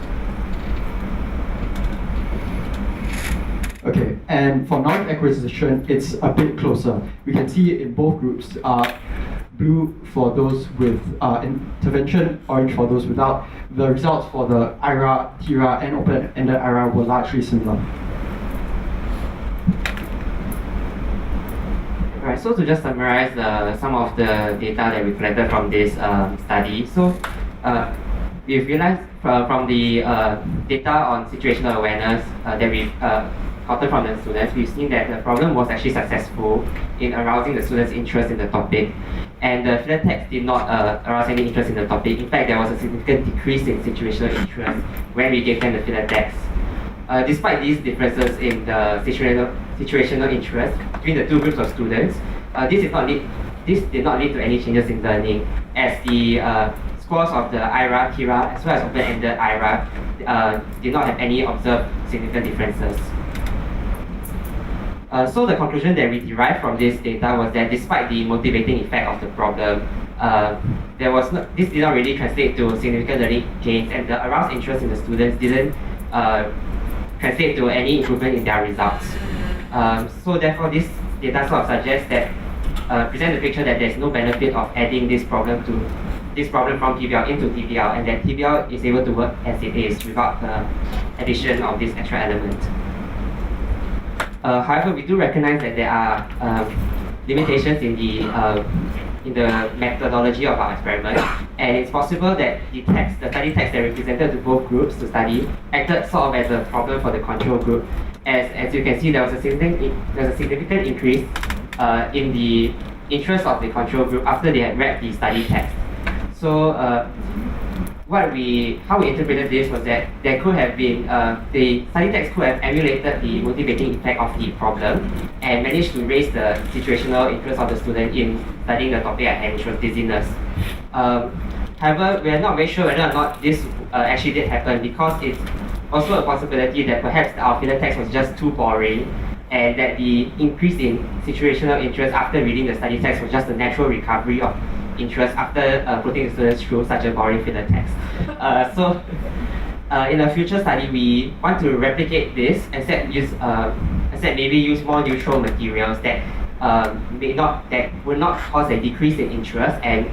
Okay, and for knowledge acquisition, it's a bit closer. We can see in both groups, blue for those with intervention, orange for those without. The results for the IRA, TIRA, and open-ended IRA were largely similar. Right, so to just summarize some of the data that we collected from this study. So we've realized from the data on situational awareness that we've gotten from the students, we've seen that the problem was actually successful in arousing the students' interest in the topic. And the filler text did not arouse any interest in the topic. In fact, there was a significant decrease in situational interest when we gave them the filler text. Despite these differences in the situational interest between the two groups of students, this did not lead to any changes in learning, as the scores of the IRA, TIRA, as well as open-ended IRA did not have any observed significant differences. So the conclusion that we derived from this data was that despite the motivating effect of the problem, this did not really translate to significant learning gains, and the aroused interest in the students didn't translate to any improvement in their results. So therefore, this data sort of suggests that present the picture that there's no benefit of adding this problem from TBL into TBL, and that TBL is able to work as it is without the addition of this extra element. However, we do recognize that there are limitations in the methodology of our experiment, and it's possible that the study text that we presented to both groups to study acted sort of as a problem for the control group. As you can see, there was a significant increase in the interest of the control group after they had read the study text. So how we interpreted this was that there could have been, the study text could have emulated the motivating effect of the problem and managed to raise the situational interest of the student in studying the topic at hand, which was dizziness. However, we are not very sure whether or not this actually did happen, because it's also a possibility that perhaps our filler text was just too boring, and that the increase in situational interest after reading the study text was just a natural recovery of interest after putting the students through such a boring filler text. In a future study, we want to replicate this, except maybe use more neutral materials that will not cause a decrease in interest and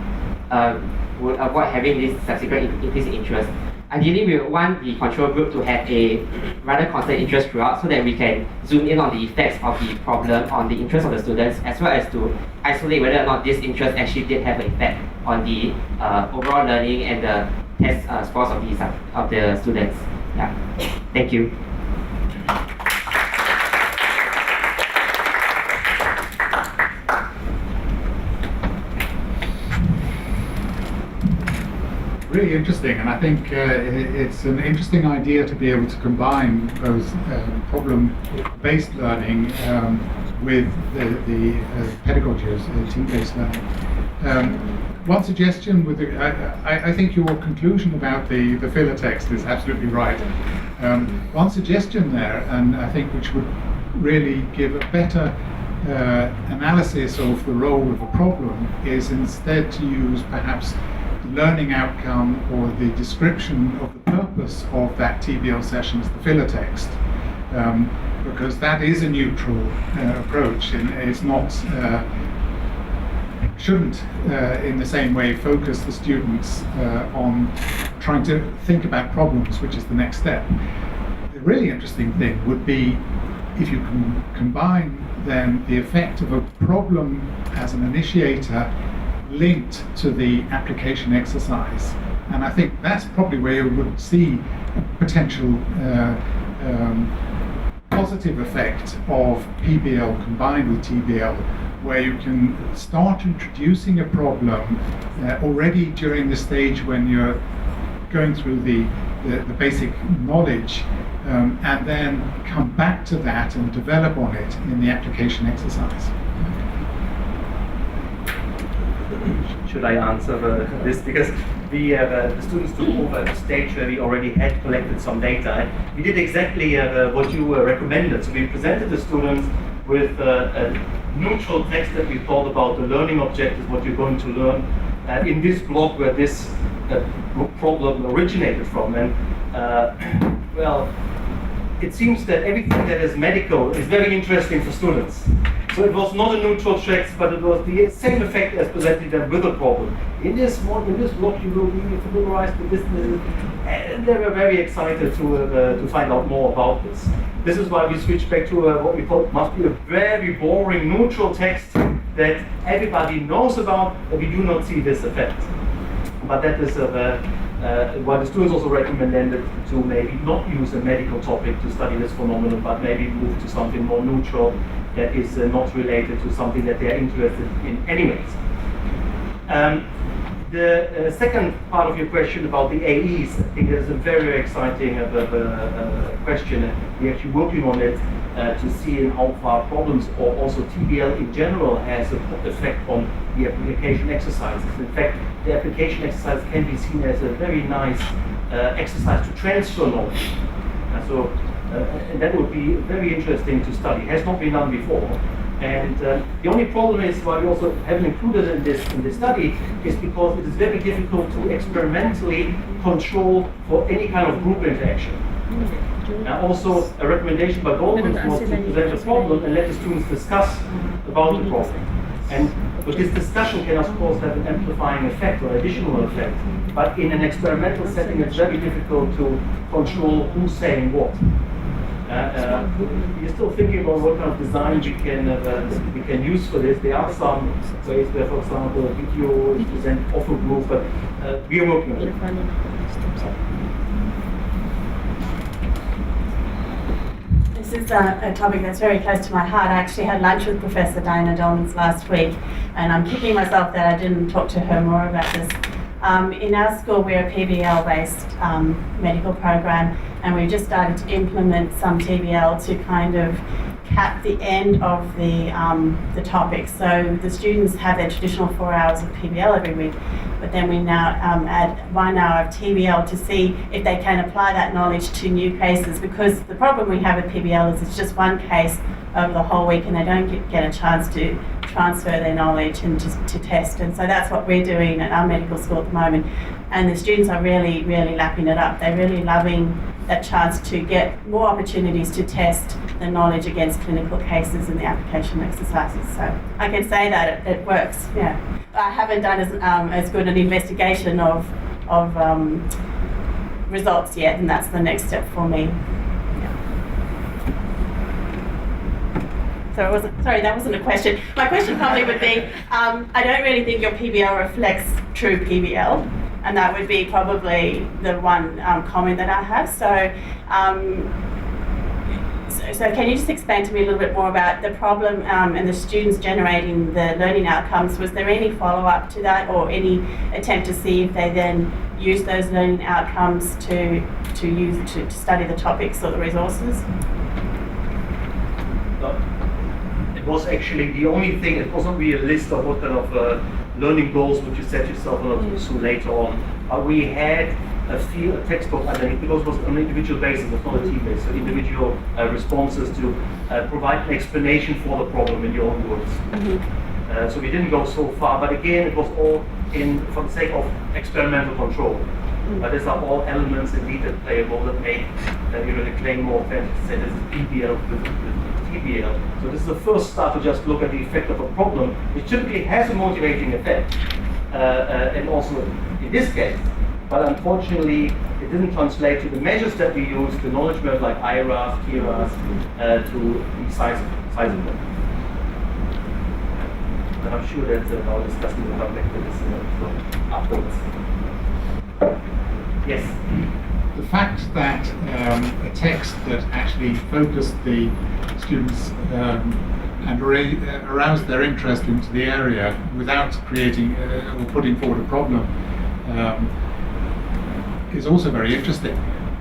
would avoid having this subsequent increase in interest. Ideally, we want the control group to have a rather constant interest throughout so that we can zoom in on the effects of the problem on the interest of the students, as well as to isolate whether or not this interest actually did have an effect on the overall learning and the test scores of the students. Yeah. Thank you. Really interesting, and I think it's an interesting idea to be able to combine both problem-based learning with the pedagogy of team-based learning. One suggestion with I think your conclusion about the filler text is absolutely right. One suggestion there, and I think which would really give a better analysis of the role of a problem, is instead to use perhaps learning outcome or the description of the purpose of that TBL session as the filler text, because that is a neutral approach, and it's not shouldn't in the same way focus the students on trying to think about problems, which is the next step. The really interesting thing would be if you can combine then the effect of a problem as an initiator linked to the application exercise. And I think that's probably where you would see a potential positive effect of PBL combined with TBL, where you can start introducing a problem already during the stage when you're going through the basic knowledge, and then come back to that and develop on it in the application exercise. Should I answer this? Because the students took over at the stage where we already had collected some data. We did exactly what you recommended. So we presented the students with a neutral text that we thought about the learning objectives, what you're going to learn in this block where this problem originated from. And well, it seems that everything that is medical is very interesting for students. So it was not a neutral text, but it was the same effect as presenting them with a problem. In this block, you will be familiarized with this, and they were very excited to find out more about this. This is why we switched back to what we thought must be a very boring neutral text that everybody knows about, but we do not see this effect. But that is why the students also recommended to maybe not use a medical topic to study this phenomenon, but maybe move to something more neutral that is not related to something that they are interested in anyways. The second part of your question about the AEs, I think is a very exciting question. We're actually working on it to see how far problems or also TBL in general has an effect on the application exercises. In fact, the application exercise can be seen as a very nice exercise to transfer knowledge. And that would be very interesting to study. It has not been done before. And the only problem is why we also haven't included in this study is because it is very difficult to experimentally control for any kind of group interaction. Also, a recommendation by Goldman was to present a problem and let the students discuss about the problem. And but this discussion can, of course, have an amplifying effect or additional effect. But in an experimental setting, it's very difficult to control who's saying what. We're still thinking about what kind of design we can use for this. There are some ways where, for example, a video is presented off a group, but we are working on it. This is a topic that's very close to my heart. I actually had lunch with Professor Diana Dolmans last week, and I'm kicking myself that I didn't talk to her more about this. In our school, we're a PBL-based medical program, and we've just started to implement some TBL to kind of cap the end of the topic. So the students have their traditional 4 hours of PBL every week, but then we now add 1 hour of TBL to see if they can apply that knowledge to new cases, because the problem we have with PBL is it's just one case over the whole week and they don't get a chance to transfer their knowledge and to test. And so that's what we're doing at our medical school at the moment. And the students are really, really lapping it up. They're really loving a chance to get more opportunities to test the knowledge against clinical cases in the application exercises. So I can say that it works. Yeah, I haven't done as good an investigation of results yet, and that's the next step for me. So that wasn't a question. My question probably would be, I don't really think your PBL reflects true PBL, and that would be probably the one comment that I have. So can you just explain to me a little bit more about the problem and the students generating the learning outcomes? Was there any follow-up to that, or any attempt to see if they then use those learning outcomes to study the topics or the resources? It was actually the only thing. It wasn't really a list of what kind of learning goals would you set yourself on to pursue later on. We had a textbook underneath, because it was on an individual basis, it was not a team basis, so individual responses to provide an explanation for the problem in your own words. So we didn't go so far, but again, it was all for the sake of experimental control. But these are all elements indeed that play a role that make the claim more authentic. Say this is PBL with TBL. So this is the first start to just look at the effect of a problem, which typically has a motivating effect, and also in this case. But unfortunately, it didn't translate to the measures that we use, the knowledge measures like IRAS, TRAS, to be sizable. And I'm sure that our discussion will come back to this afterwards. Yes? The fact that a text that actually focused the students and aroused their interest into the area without creating or putting forward a problem is also very interesting.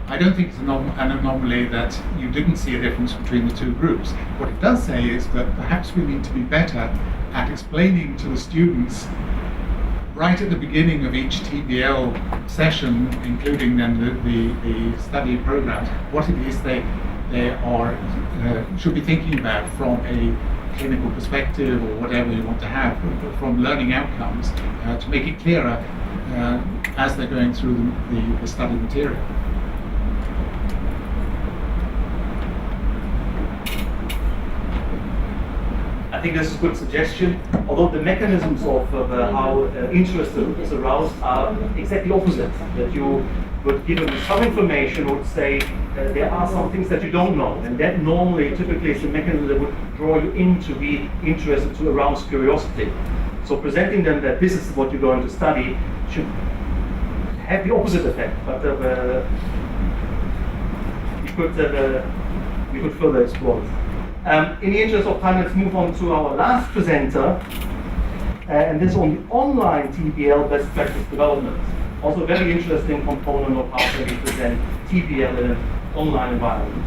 I don't think it's an anomaly that you didn't see a difference between the two groups. What it does say is that perhaps we need to be better at explaining to the students right at the beginning of each TBL session, including then the study programs, what it is they are should be thinking about from a clinical perspective or whatever you want to have, from learning outcomes, to make it clearer as they're going through the study material. I think this is a good suggestion, although the mechanisms of how interest is aroused are exactly opposite. That you would give them some information, would say there are some things that you don't know, and that normally, typically, is the mechanism that would draw you in to be interested, to arouse curiosity. So presenting them that this is what you're going to study should have the opposite effect, but we could further explore it. In the interest of time, let's move on to our last presenter, and this on the online TBL best practice development. Also a very interesting component of how can we present TBL in an online environment.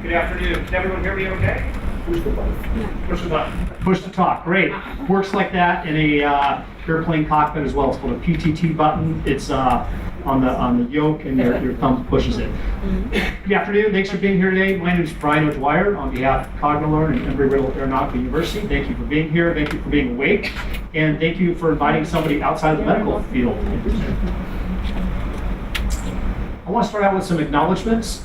Good afternoon. Can everyone hear me okay? Push the button. Push the button. Push to talk. Great. Works like that in a airplane cockpit as well. It's called a PTT button. It's on the yoke, and your thumb pushes it. Good afternoon. Thanks for being here today. My name is Brian O'Dwyer on behalf of CognaLearn and Embry-Riddle Aeronautical University. Thank you for being here. Thank you for being awake. And thank you for inviting somebody outside of the medical field. I want to start out with some acknowledgments.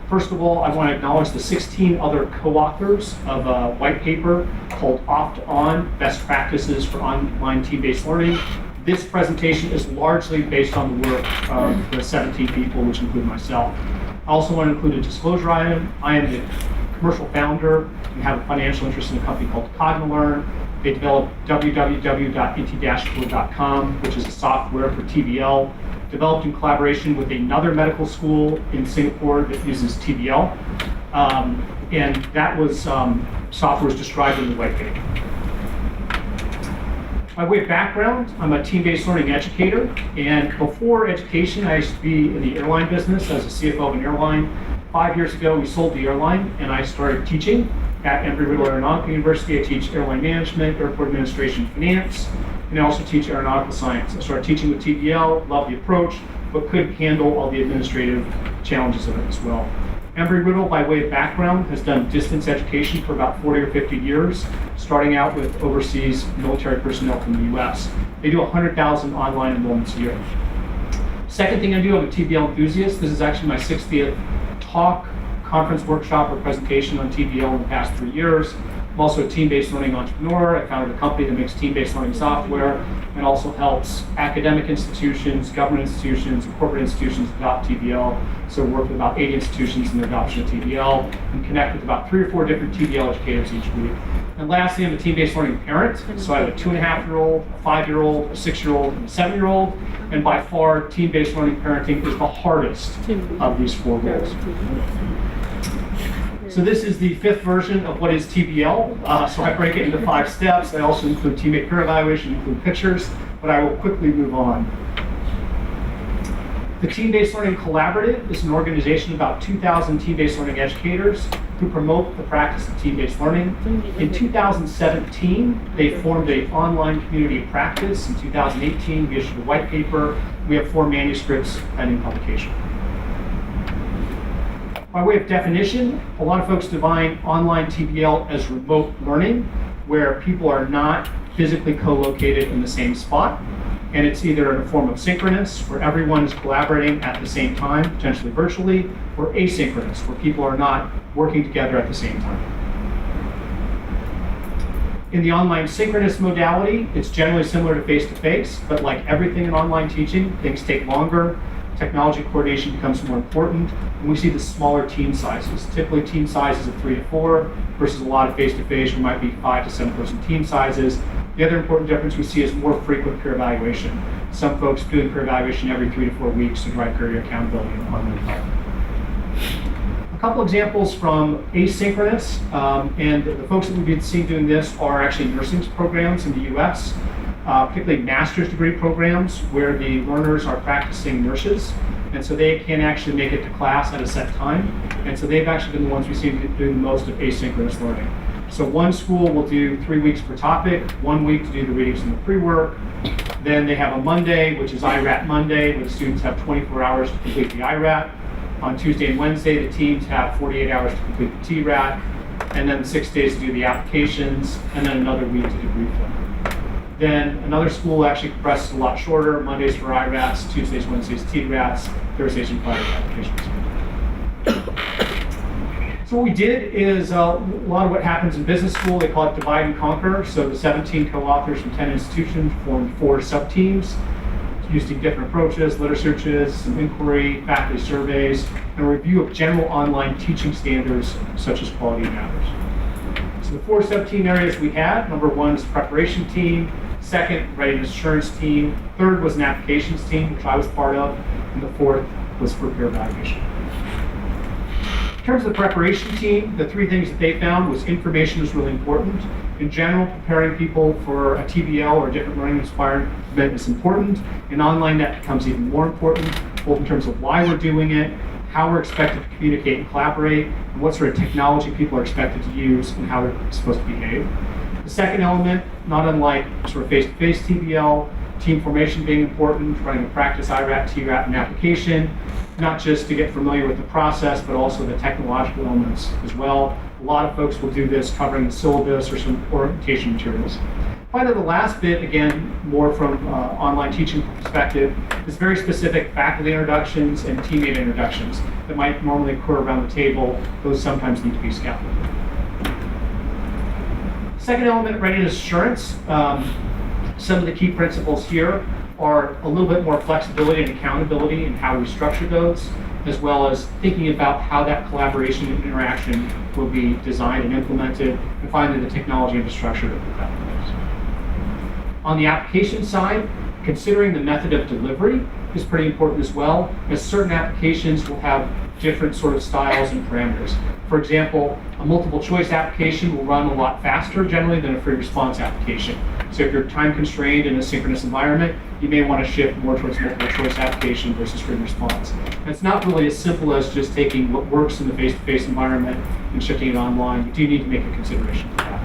First of all, I want to acknowledge the 16 other co-authors of a white paper called Opt-On, Best Practices for Online Team-Based Learning. This presentation is largely based on the work of the 17 people, which include myself. I also want to include a disclosure item. I am the commercial founder and have a financial interest in a company called CognaLearn. They developed www.int-core.com, which is a software for TBL, developed in collaboration with another medical school in Singapore that uses TBL. And that was software was described in the white paper. By way of background, I'm a team-based learning educator, and before education, I used to be in the airline business as a CFO of an airline. 5 years ago, we sold the airline, and I started teaching at Embry-Riddle Aeronautical University. I teach airline management, airport administration, finance, and I also teach aeronautical science. I started teaching with TBL, love the approach, but couldn't handle all the administrative challenges of it as well. Embry-Riddle, by way of background, has done distance education for about 40 or 50 years, starting out with overseas military personnel from the US. They do 100,000 online enrollments a year. Second thing I do, I'm a TBL enthusiast. This is actually my 60th talk, conference, workshop, or presentation on TBL in the past 3 years. I'm also a team-based learning entrepreneur. I founded a company that makes team-based learning software and also helps academic institutions, government institutions, and corporate institutions adopt TBL. So I work with about 80 institutions in their adoption of TBL and connect with about 3 or 4 different TBL educators each week. And lastly, I'm a team-based learning parent. So I have a 2.5-year-old, a 5-year-old, a 6-year-old, and a 7-year-old. And by far, team-based learning parenting is the hardest of these 4 roles. So this is the 5th version of what is TBL. So I break it into 5 steps. I also include teammate peer evaluation, include pictures, but I will quickly move on. The Team-Based Learning Collaborative is an organization of about 2,000 team-based learning educators who promote the practice of team-based learning. In 2017, they formed an online community of practice. In 2018, we issued a white paper. We have 4 manuscripts pending publication. By way of definition, a lot of folks define online TBL as remote learning, where people are not physically co-located in the same spot. And it's either in a form of synchronous, where everyone is collaborating at the same time, potentially virtually, or asynchronous, where people are not working together at the same time. In the online synchronous modality, it's generally similar to face-to-face, but like everything in online teaching, things take longer. Technology coordination becomes more important, and we see the smaller team sizes. Typically team sizes of 3 to 4 versus a lot of face-to-face where might be 5 to 7 person team sizes. The other important difference we see is more frequent peer evaluation. Some folks doing peer evaluation every 3 to 4 weeks to drive career accountability and online development. A couple examples from asynchronous, and the folks that we've been seeing doing this are actually nursing programs in the US. Particularly master's degree programs where the learners are practicing nurses, and so they can actually make it to class at a set time. And so they've actually been the ones we seem to do the most of asynchronous learning. So one school will do 3 weeks per topic, 1 week to do the readings and the pre-work. Then they have a Monday, which is IRAT Monday, where the students have 24 hours to complete the IRAT. On Tuesday and Wednesday, the teams have 48 hours to complete the TRAT, and then 6 days to do the applications, and then another week to debrief them. Then another school actually compresses a lot shorter, Mondays for IRATs, Tuesdays, Wednesdays, TRATs, Thursdays and Fridays applications. So what we did is a lot of what happens in business school, they call it divide and conquer. So the 17 co-authors from 10 institutions formed 4 sub-teams using different approaches, literature searches, some inquiry, faculty surveys, and a review of general online teaching standards such as quality matters. So the 4 sub-team areas we had, number 1 is preparation team, 2nd, readiness assurance team, 3rd was an applications team, which I was part of, and the 4th was for peer evaluation. In terms of the preparation team, the 3 things that they found was information was really important. In general, preparing people for a TBL or a different learning environment is important. In online, that becomes even more important, both in terms of why we're doing it, how we're expected to communicate and collaborate, and what sort of technology people are expected to use and how they're supposed to behave. The second element, not unlike sort of face-to-face TBL, team formation being important, running a practice IRAT, TRAT, and application, not just to get familiar with the process, but also the technological elements as well. A lot of folks will do this covering the syllabus or some orientation materials. Finally, the last bit, again, more from online teaching perspective, is very specific faculty introductions and teammate introductions that might normally occur around the table. Those sometimes need to be scaffolded. Second element, readiness assurance. Some of the key principles here are a little bit more flexibility and accountability in how we structure those, as well as thinking about how that collaboration and interaction will be designed and implemented, and finally the technology infrastructure to put that in place. On the application side, considering the method of delivery is pretty important as well, as certain applications will have different sort of styles and parameters. For example, a multiple choice application will run a lot faster generally than a free response application. So if you're time constrained in a synchronous environment, you may want to shift more towards multiple choice application versus free response. And it's not really as simple as just taking what works in the face-to-face environment and shifting it online. You do need to make a consideration for that.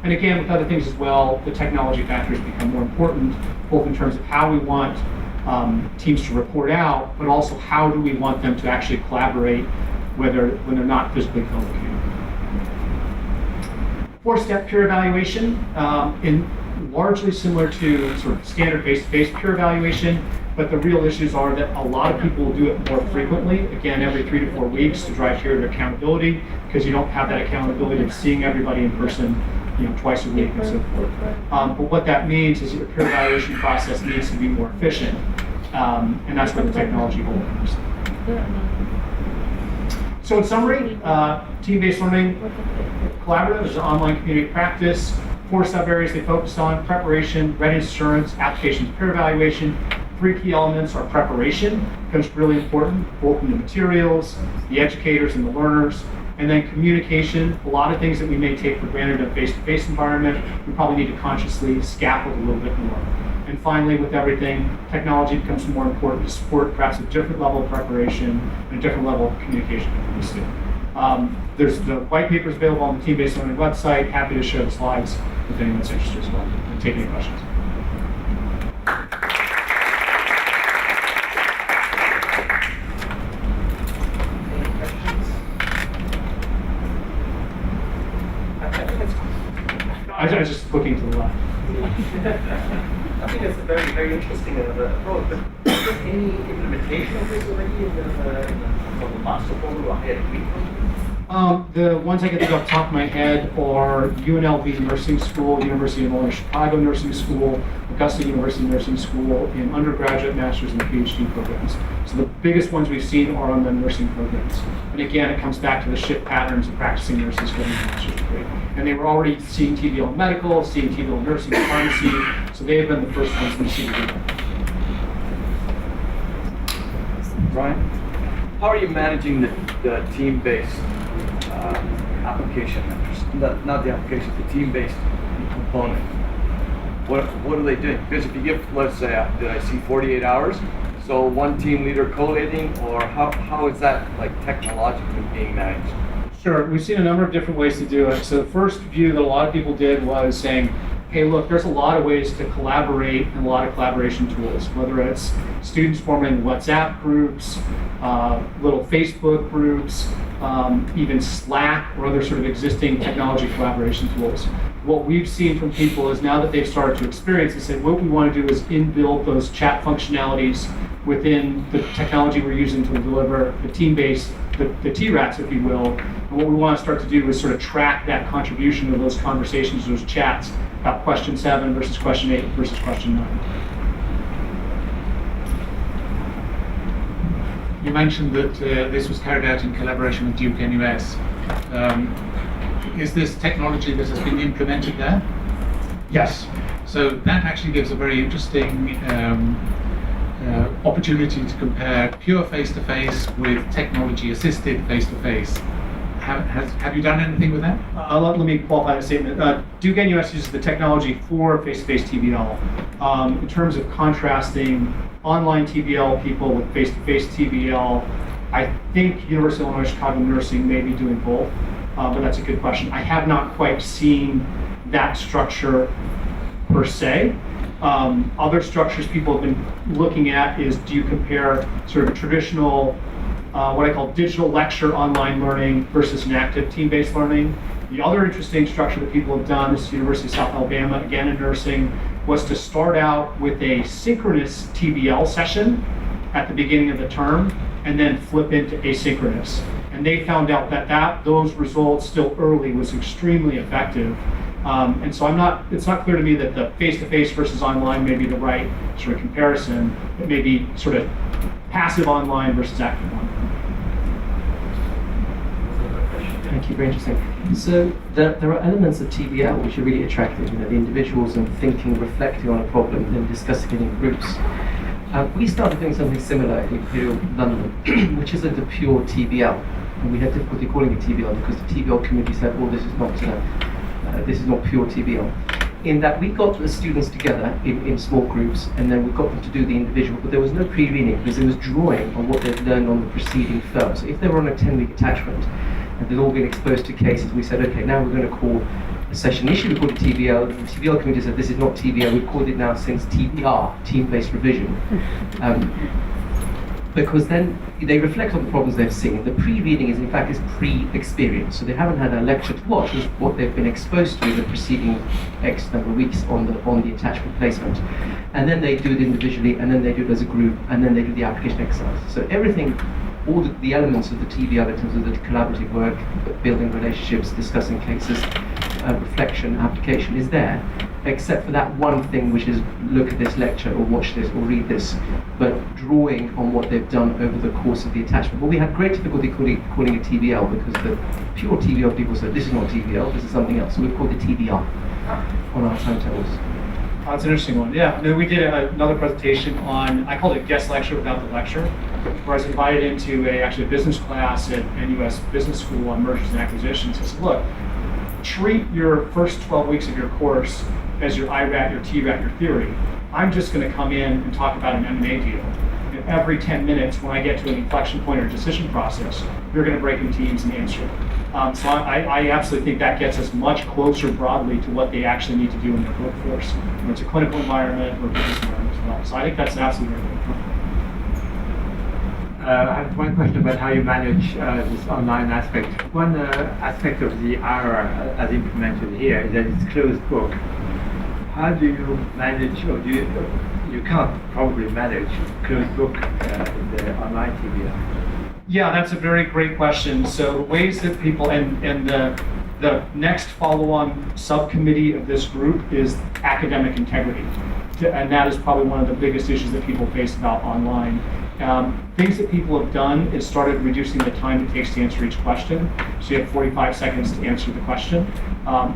And again, with other things as well, the technology factors become more important, both in terms of how we want teams to report out, but also how do we want them to actually collaborate when they're not physically co-located. 4-step peer evaluation, largely similar to sort of standard face-to-face peer evaluation, but the real issues are that a lot of people will do it more frequently, again, every 3 to 4 weeks to drive peer accountability, because you don't have that accountability of seeing everybody in person, twice a week and so forth. But what that means is your peer evaluation process needs to be more efficient, and that's where the technology role comes. So in summary, team-based learning, collaborative is an online community practice. 4 sub-areas they focus on: preparation, readiness assurance, applications, peer evaluation. 3 key elements are preparation, becomes really important, both in the materials, the educators and the learners, and then communication. A lot of things that we may take for granted in a face-to-face environment, we probably need to consciously scaffold a little bit more. And finally, with everything, technology becomes more important to support perhaps a different level of preparation and a different level of communication between the student. There's the white papers available on the team-based learning website. Happy to share the slides with anyone that's interested as well, and take any questions. I was just looking to the left. I think it's a very, very interesting approach. But is there any implementation of this already in the master program or higher degree program? The ones I can think off the top of my head are UNLV Nursing School, University of Illinois Chicago Nursing School, Augusta University Nursing School in undergraduate, master's, and PhD programs. So the biggest ones we've seen are on the nursing programs. And again, it comes back to the shift patterns of practicing nurses getting a master's degree. And they were already seeing TBL in medical, seeing TBL in nursing and pharmacy, so they have been the first ones to see it. Brian, how are you managing the team-based application? Not the application, the team-based component. What are they doing? Because if you give, let's say, did I see 48 hours? So one team leader collating, or how is that like technologically being managed? Sure, we've seen a number of different ways to do it. So the first view that a lot of people did was saying, hey, look, there's a lot of ways to collaborate and a lot of collaboration tools, whether it's students forming WhatsApp groups, little Facebook groups, even Slack or other sort of existing technology collaboration tools. What we've seen from people is now that they've started to experience, they said, what we want to do is inbuild those chat functionalities within the technology we're using to deliver the team-based, the T-RATs, if you will. And what we want to start to do is sort of track that contribution of those conversations, those chats, about question 7 versus question 8 versus question 9. You mentioned that this was carried out in collaboration with Duke NUS. Is this technology that has been implemented there? Yes. So that actually gives a very interesting opportunity to compare pure face-to-face with technology-assisted face-to-face. Have you done anything with that? Let me qualify the statement. Duke NUS uses the technology for face-to-face TBL. In terms of contrasting online TBL people with face-to-face TBL, I think University of Illinois Chicago Nursing may be doing both, but that's a good question. I have not quite seen that structure per se. Other structures people have been looking at is, do you compare sort of a traditional what I call digital lecture online learning versus an active team-based learning. The other interesting structure that people have done, this is University of South Alabama, again in nursing, was to start out with a synchronous TBL session at the beginning of the term and then flip into asynchronous. And they found out that those results still early was extremely effective. And so it's not clear to me that the face-to-face versus online may be the right sort of comparison. It may be sort of passive online versus active online. Thank you, very interesting. So there are elements of TBL which are really attractive, the individuals and thinking, reflecting on a problem, and then discussing it in groups. We started doing something similar in Imperial London, which isn't a pure TBL. And we had difficulty calling it TBL because the TBL community said, well, this is not pure TBL. in that we got the students together in small groups, and then we got them to do the individual, but there was no pre-reading because it was drawing on what they'd learned on the preceding term. So if they were on a 10-week attachment and they'd all been exposed to cases, we said, okay, now we're going to call a session initially we called it TBL. The TBL committee said this is not TBL. We've called it now since TBR, team-based revision. Because then they reflect on the problems they've seen. The pre-reading is in fact is pre-experience, so they haven't had a lecture to watch. It's what they've been exposed to in the preceding X number of weeks on the attachment placement, and then they do it individually, and then they do it as a group, and then they do the application exercise. So everything, all the elements of the TBL in terms of the collaborative work, building relationships, discussing cases, reflection, application is there, except for that one thing, which is look at this lecture or watch this or read this, but drawing on what they've done over the course of the attachment. But we had great difficulty calling it TBL because the pure TBL people said this is not TBL, this is something else. So we've called it TBR on our timetables. That's an interesting one. Yeah, we did another presentation on, I called it guest lecture without the lecture, where I was invited into a business class at NUS Business School on mergers and acquisitions. I said, look, treat your first 12 weeks of your course as your IRAT, your TRAT, your theory. I'm just going to come in and talk about an M&A deal. And every 10 minutes, when I get to an inflection point or decision process, you're going to break in teams and answer. So I absolutely think that gets us much closer broadly to what they actually need to do in their workforce, whether it's a clinical environment or a business environment as well. So I think that's absolutely very important. I have one question about how you manage this online aspect. One aspect of the IRA as implemented here is that it's closed book. How do you manage, or do you can't probably manage closed book in the online TBL? Yeah, that's a very great question. So ways that people, and the next follow-on subcommittee of this group is academic integrity. And that is probably one of the biggest issues that people face about online. Things that people have done is started reducing the time it takes to answer each question. So you have 45 seconds to answer the question.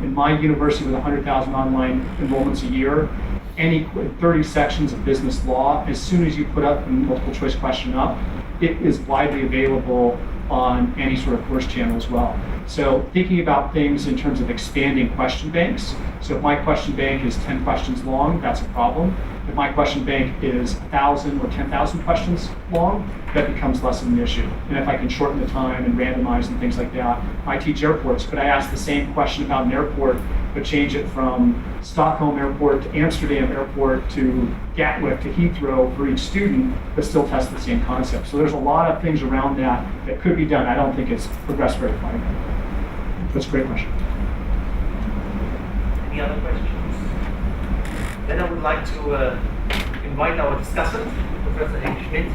In my university with 100,000 online enrollments a year, any 30 sections of business law, as soon as you put up a multiple choice question up, it is widely available on any sort of course channel as well. So thinking about things in terms of expanding question banks. So if my question bank is 10 questions long, that's a problem. If my question bank is 1,000 or 10,000 questions long, that becomes less of an issue. And if I can shorten the time and randomize and things like that, I teach airports. Could I ask the same question about an airport, but change it from Stockholm Airport to Amsterdam Airport to Gatwick to Heathrow for each student, but still test the same concept? So there's a lot of things around that could be done. I don't think it's progressed very far. That's a great question. Any other questions? Then I would like to invite our discussant, Professor Schmidt.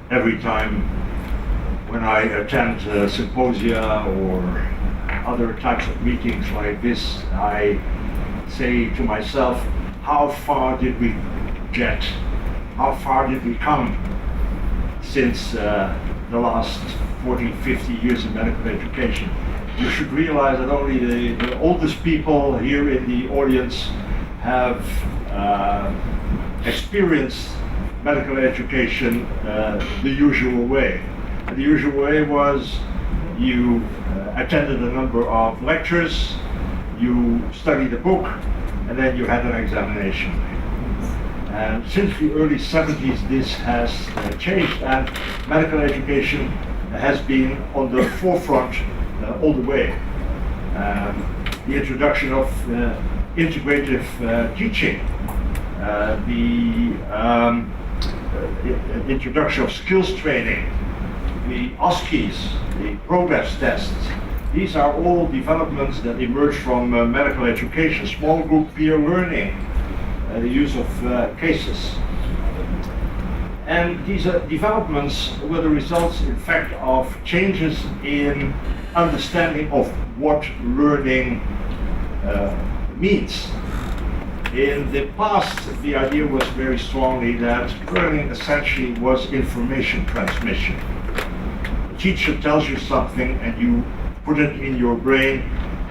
Every time when I attend symposia or other types of meetings like this, I say to myself, how far did we get? How far did we come since the last 40, 50 years of medical education? You should realize that only the oldest people here in the audience have experienced medical education the usual way. And the usual way was you attended a number of lectures, you studied a book, and then you had an examination. And since the early 70s, this has changed, and medical education has been on the forefront all the way. The introduction of integrative teaching, the introduction of skills training, the OSCEs, the progress tests. These are all developments that emerge from medical education, small group peer learning, the use of cases. And these developments were the results, in fact, of changes in understanding of what learning means. In the past, the idea was very strongly that learning essentially was information transmission. The teacher tells you something and you put it in your brain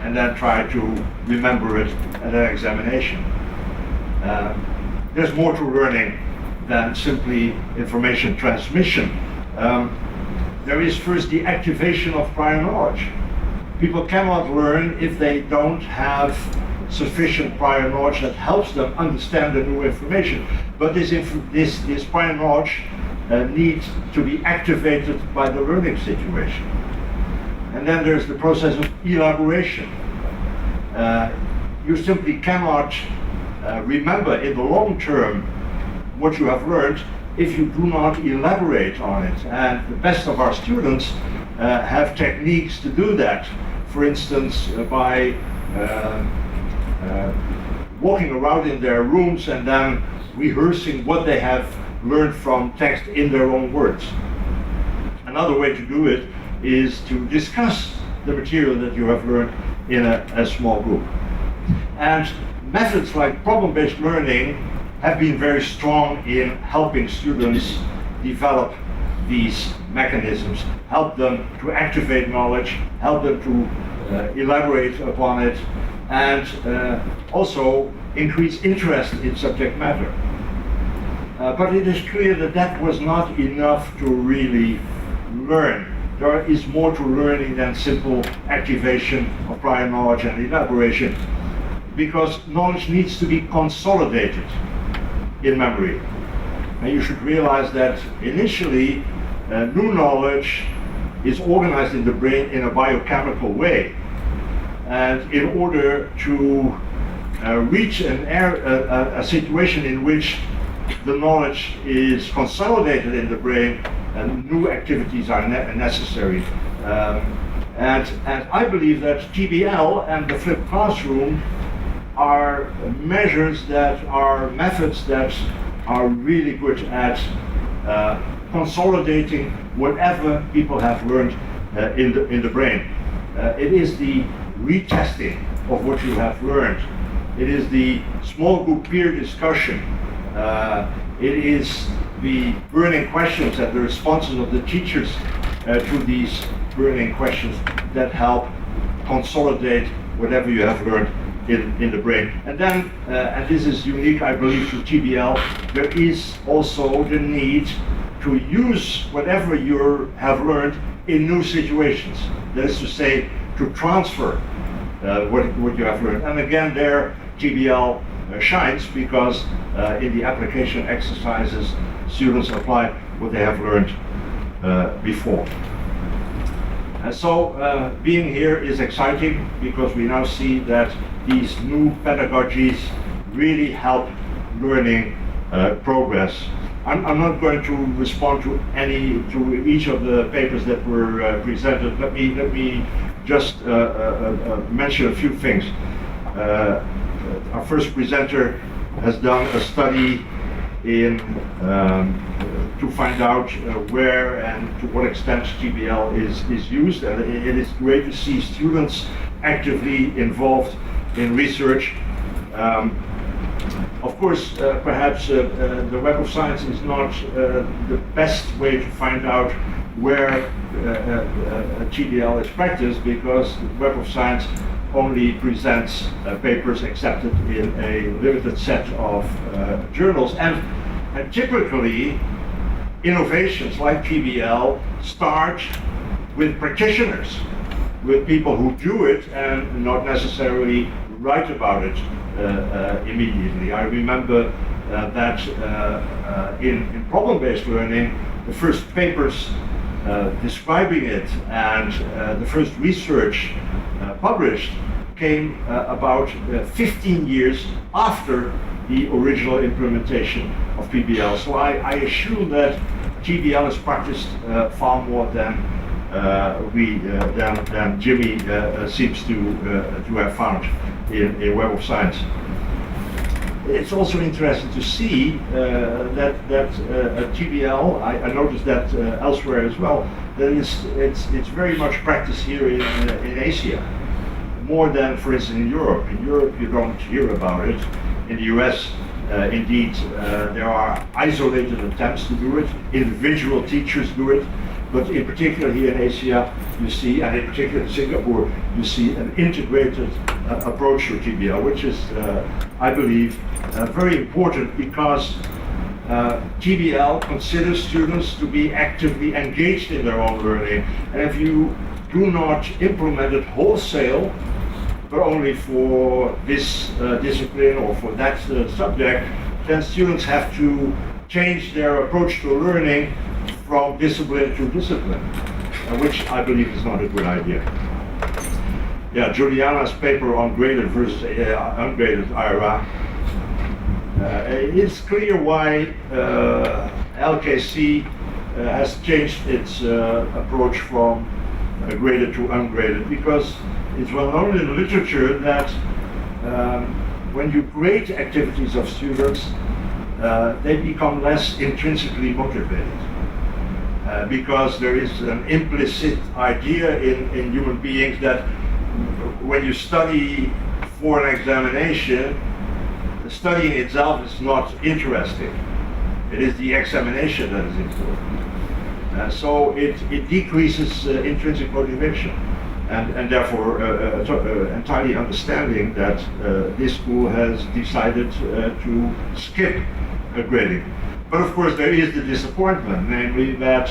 and then try to remember it at an examination. There's more to learning than simply information transmission. There is first the activation of prior knowledge. People cannot learn if they don't have sufficient prior knowledge that helps them understand the new information. But this prior knowledge needs to be activated by the learning situation. And then there's the process of elaboration. You simply cannot remember in the long term what you have learned if you do not elaborate on it. And the best of our students have techniques to do that. For instance, by walking around in their rooms and then rehearsing what they have learned from text in their own words. Another way to do it is to discuss the material that you have learned in a small group. And methods like problem-based learning have been very strong in helping students develop these mechanisms, help them to activate knowledge, help them to elaborate upon it, and also increase interest in subject matter. But it is clear that that was not enough to really learn. There is more to learning than simple activation of prior knowledge and elaboration, because knowledge needs to be consolidated in memory. And you should realize that initially new knowledge is organized in the brain in a biochemical way. And in order to reach a situation in which the knowledge is consolidated in the brain and new activities are necessary. And I believe that TBL and the flipped classroom are measures that are methods that are really good at consolidating whatever people have learned in the brain. It is the retesting of what you have learned. It is the small group peer discussion. It is the burning questions and the responses of the teachers to these burning questions that help consolidate whatever you have learned in the brain. And then, and this is unique, I believe, to TBL, there is also the need to use whatever you have learned in new situations. That is to say, to transfer what you have learned. And again, there TBL shines because in the application exercises, students apply what they have learned before. And so being here is exciting because we now see that these new pedagogies really help learning progress. I'm not going to respond to each of the papers that were presented. Let me just mention a few things. Our first presenter has done a study in to find out where and to what extent TBL is used, and it is great to see students actively involved in research. Of course, perhaps the Web of Science is not the best way to find out where TBL is practiced, because the Web of Science only presents papers accepted in a limited set of journals, and typically innovations like TBL start with practitioners, with people who do it and not necessarily write about it immediately. I remember that in problem-based learning, the first papers describing it and the first research published came about 15 years after the original implementation of PBL. So I assume that TBL is practiced far more than than Jimmy seems to have found in Web of Science. It's also interesting to see that TBL, I noticed that elsewhere as well, that it's very much practiced here in Asia, more than, for instance, in Europe. In Europe, you don't hear about it. In the US, indeed, there are isolated attempts to do it. Individual teachers do it. But in particular here in Asia, you see, and in particular in Singapore, you see an integrated approach to TBL, which is, I believe, very important, because TBL considers students to be actively engaged in their own learning. And if you do not implement it wholesale, but only for this discipline or for that subject, then students have to change their approach to learning from discipline to discipline, which I believe is not a good idea. Yeah, Juliana's paper on graded versus ungraded IRA. It's clear why LKC has changed its approach from graded to ungraded, because it's well known in the literature that when you grade activities of students, they become less intrinsically motivated. Because there is an implicit idea in human beings that when you study for an examination, the studying itself is not interesting. It is the examination that is important. So it decreases intrinsic motivation. And therefore entirely understanding that this school has decided to skip grading. But of course there is the disappointment, namely that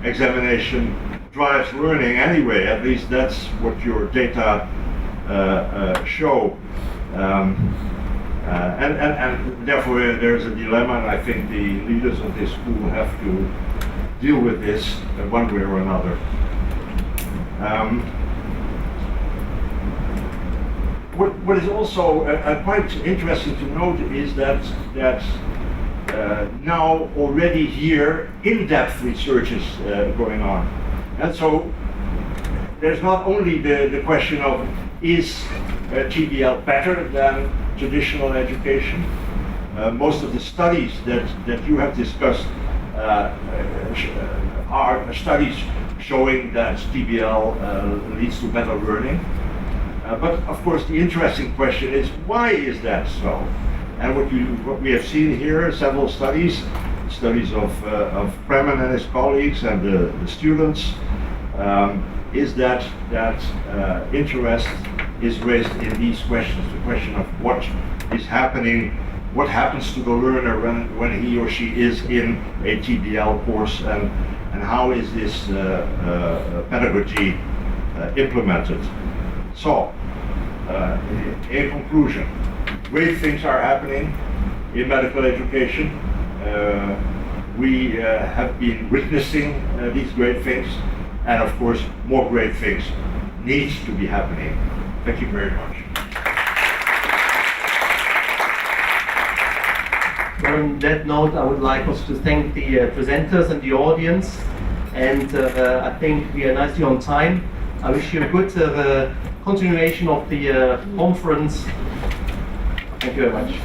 examination drives learning anyway. At least that's what your data show. And therefore there's a dilemma, and I think the leaders of this school have to deal with this one way or another. What is also quite interesting to note is that now already here in-depth research is going on. And so there's not only the question of is TBL better than traditional education? Most of the studies that you have discussed are studies showing that TBL leads to better learning. But of course the interesting question is, why is that so? And what we have seen here, several studies of Preman and his colleagues and the students, is that interest is raised in these questions. The question of what is happening, what happens to the learner when he or she is in a TBL course, and how is this pedagogy implemented. So, in conclusion, great things are happening in medical education. We have been witnessing these great things, and of course, more great things need to be happening. Thank you very much. On that note, I would like also to thank the presenters and the audience, and I think we are nicely on time. I wish you a good continuation of the conference. Thank you very much.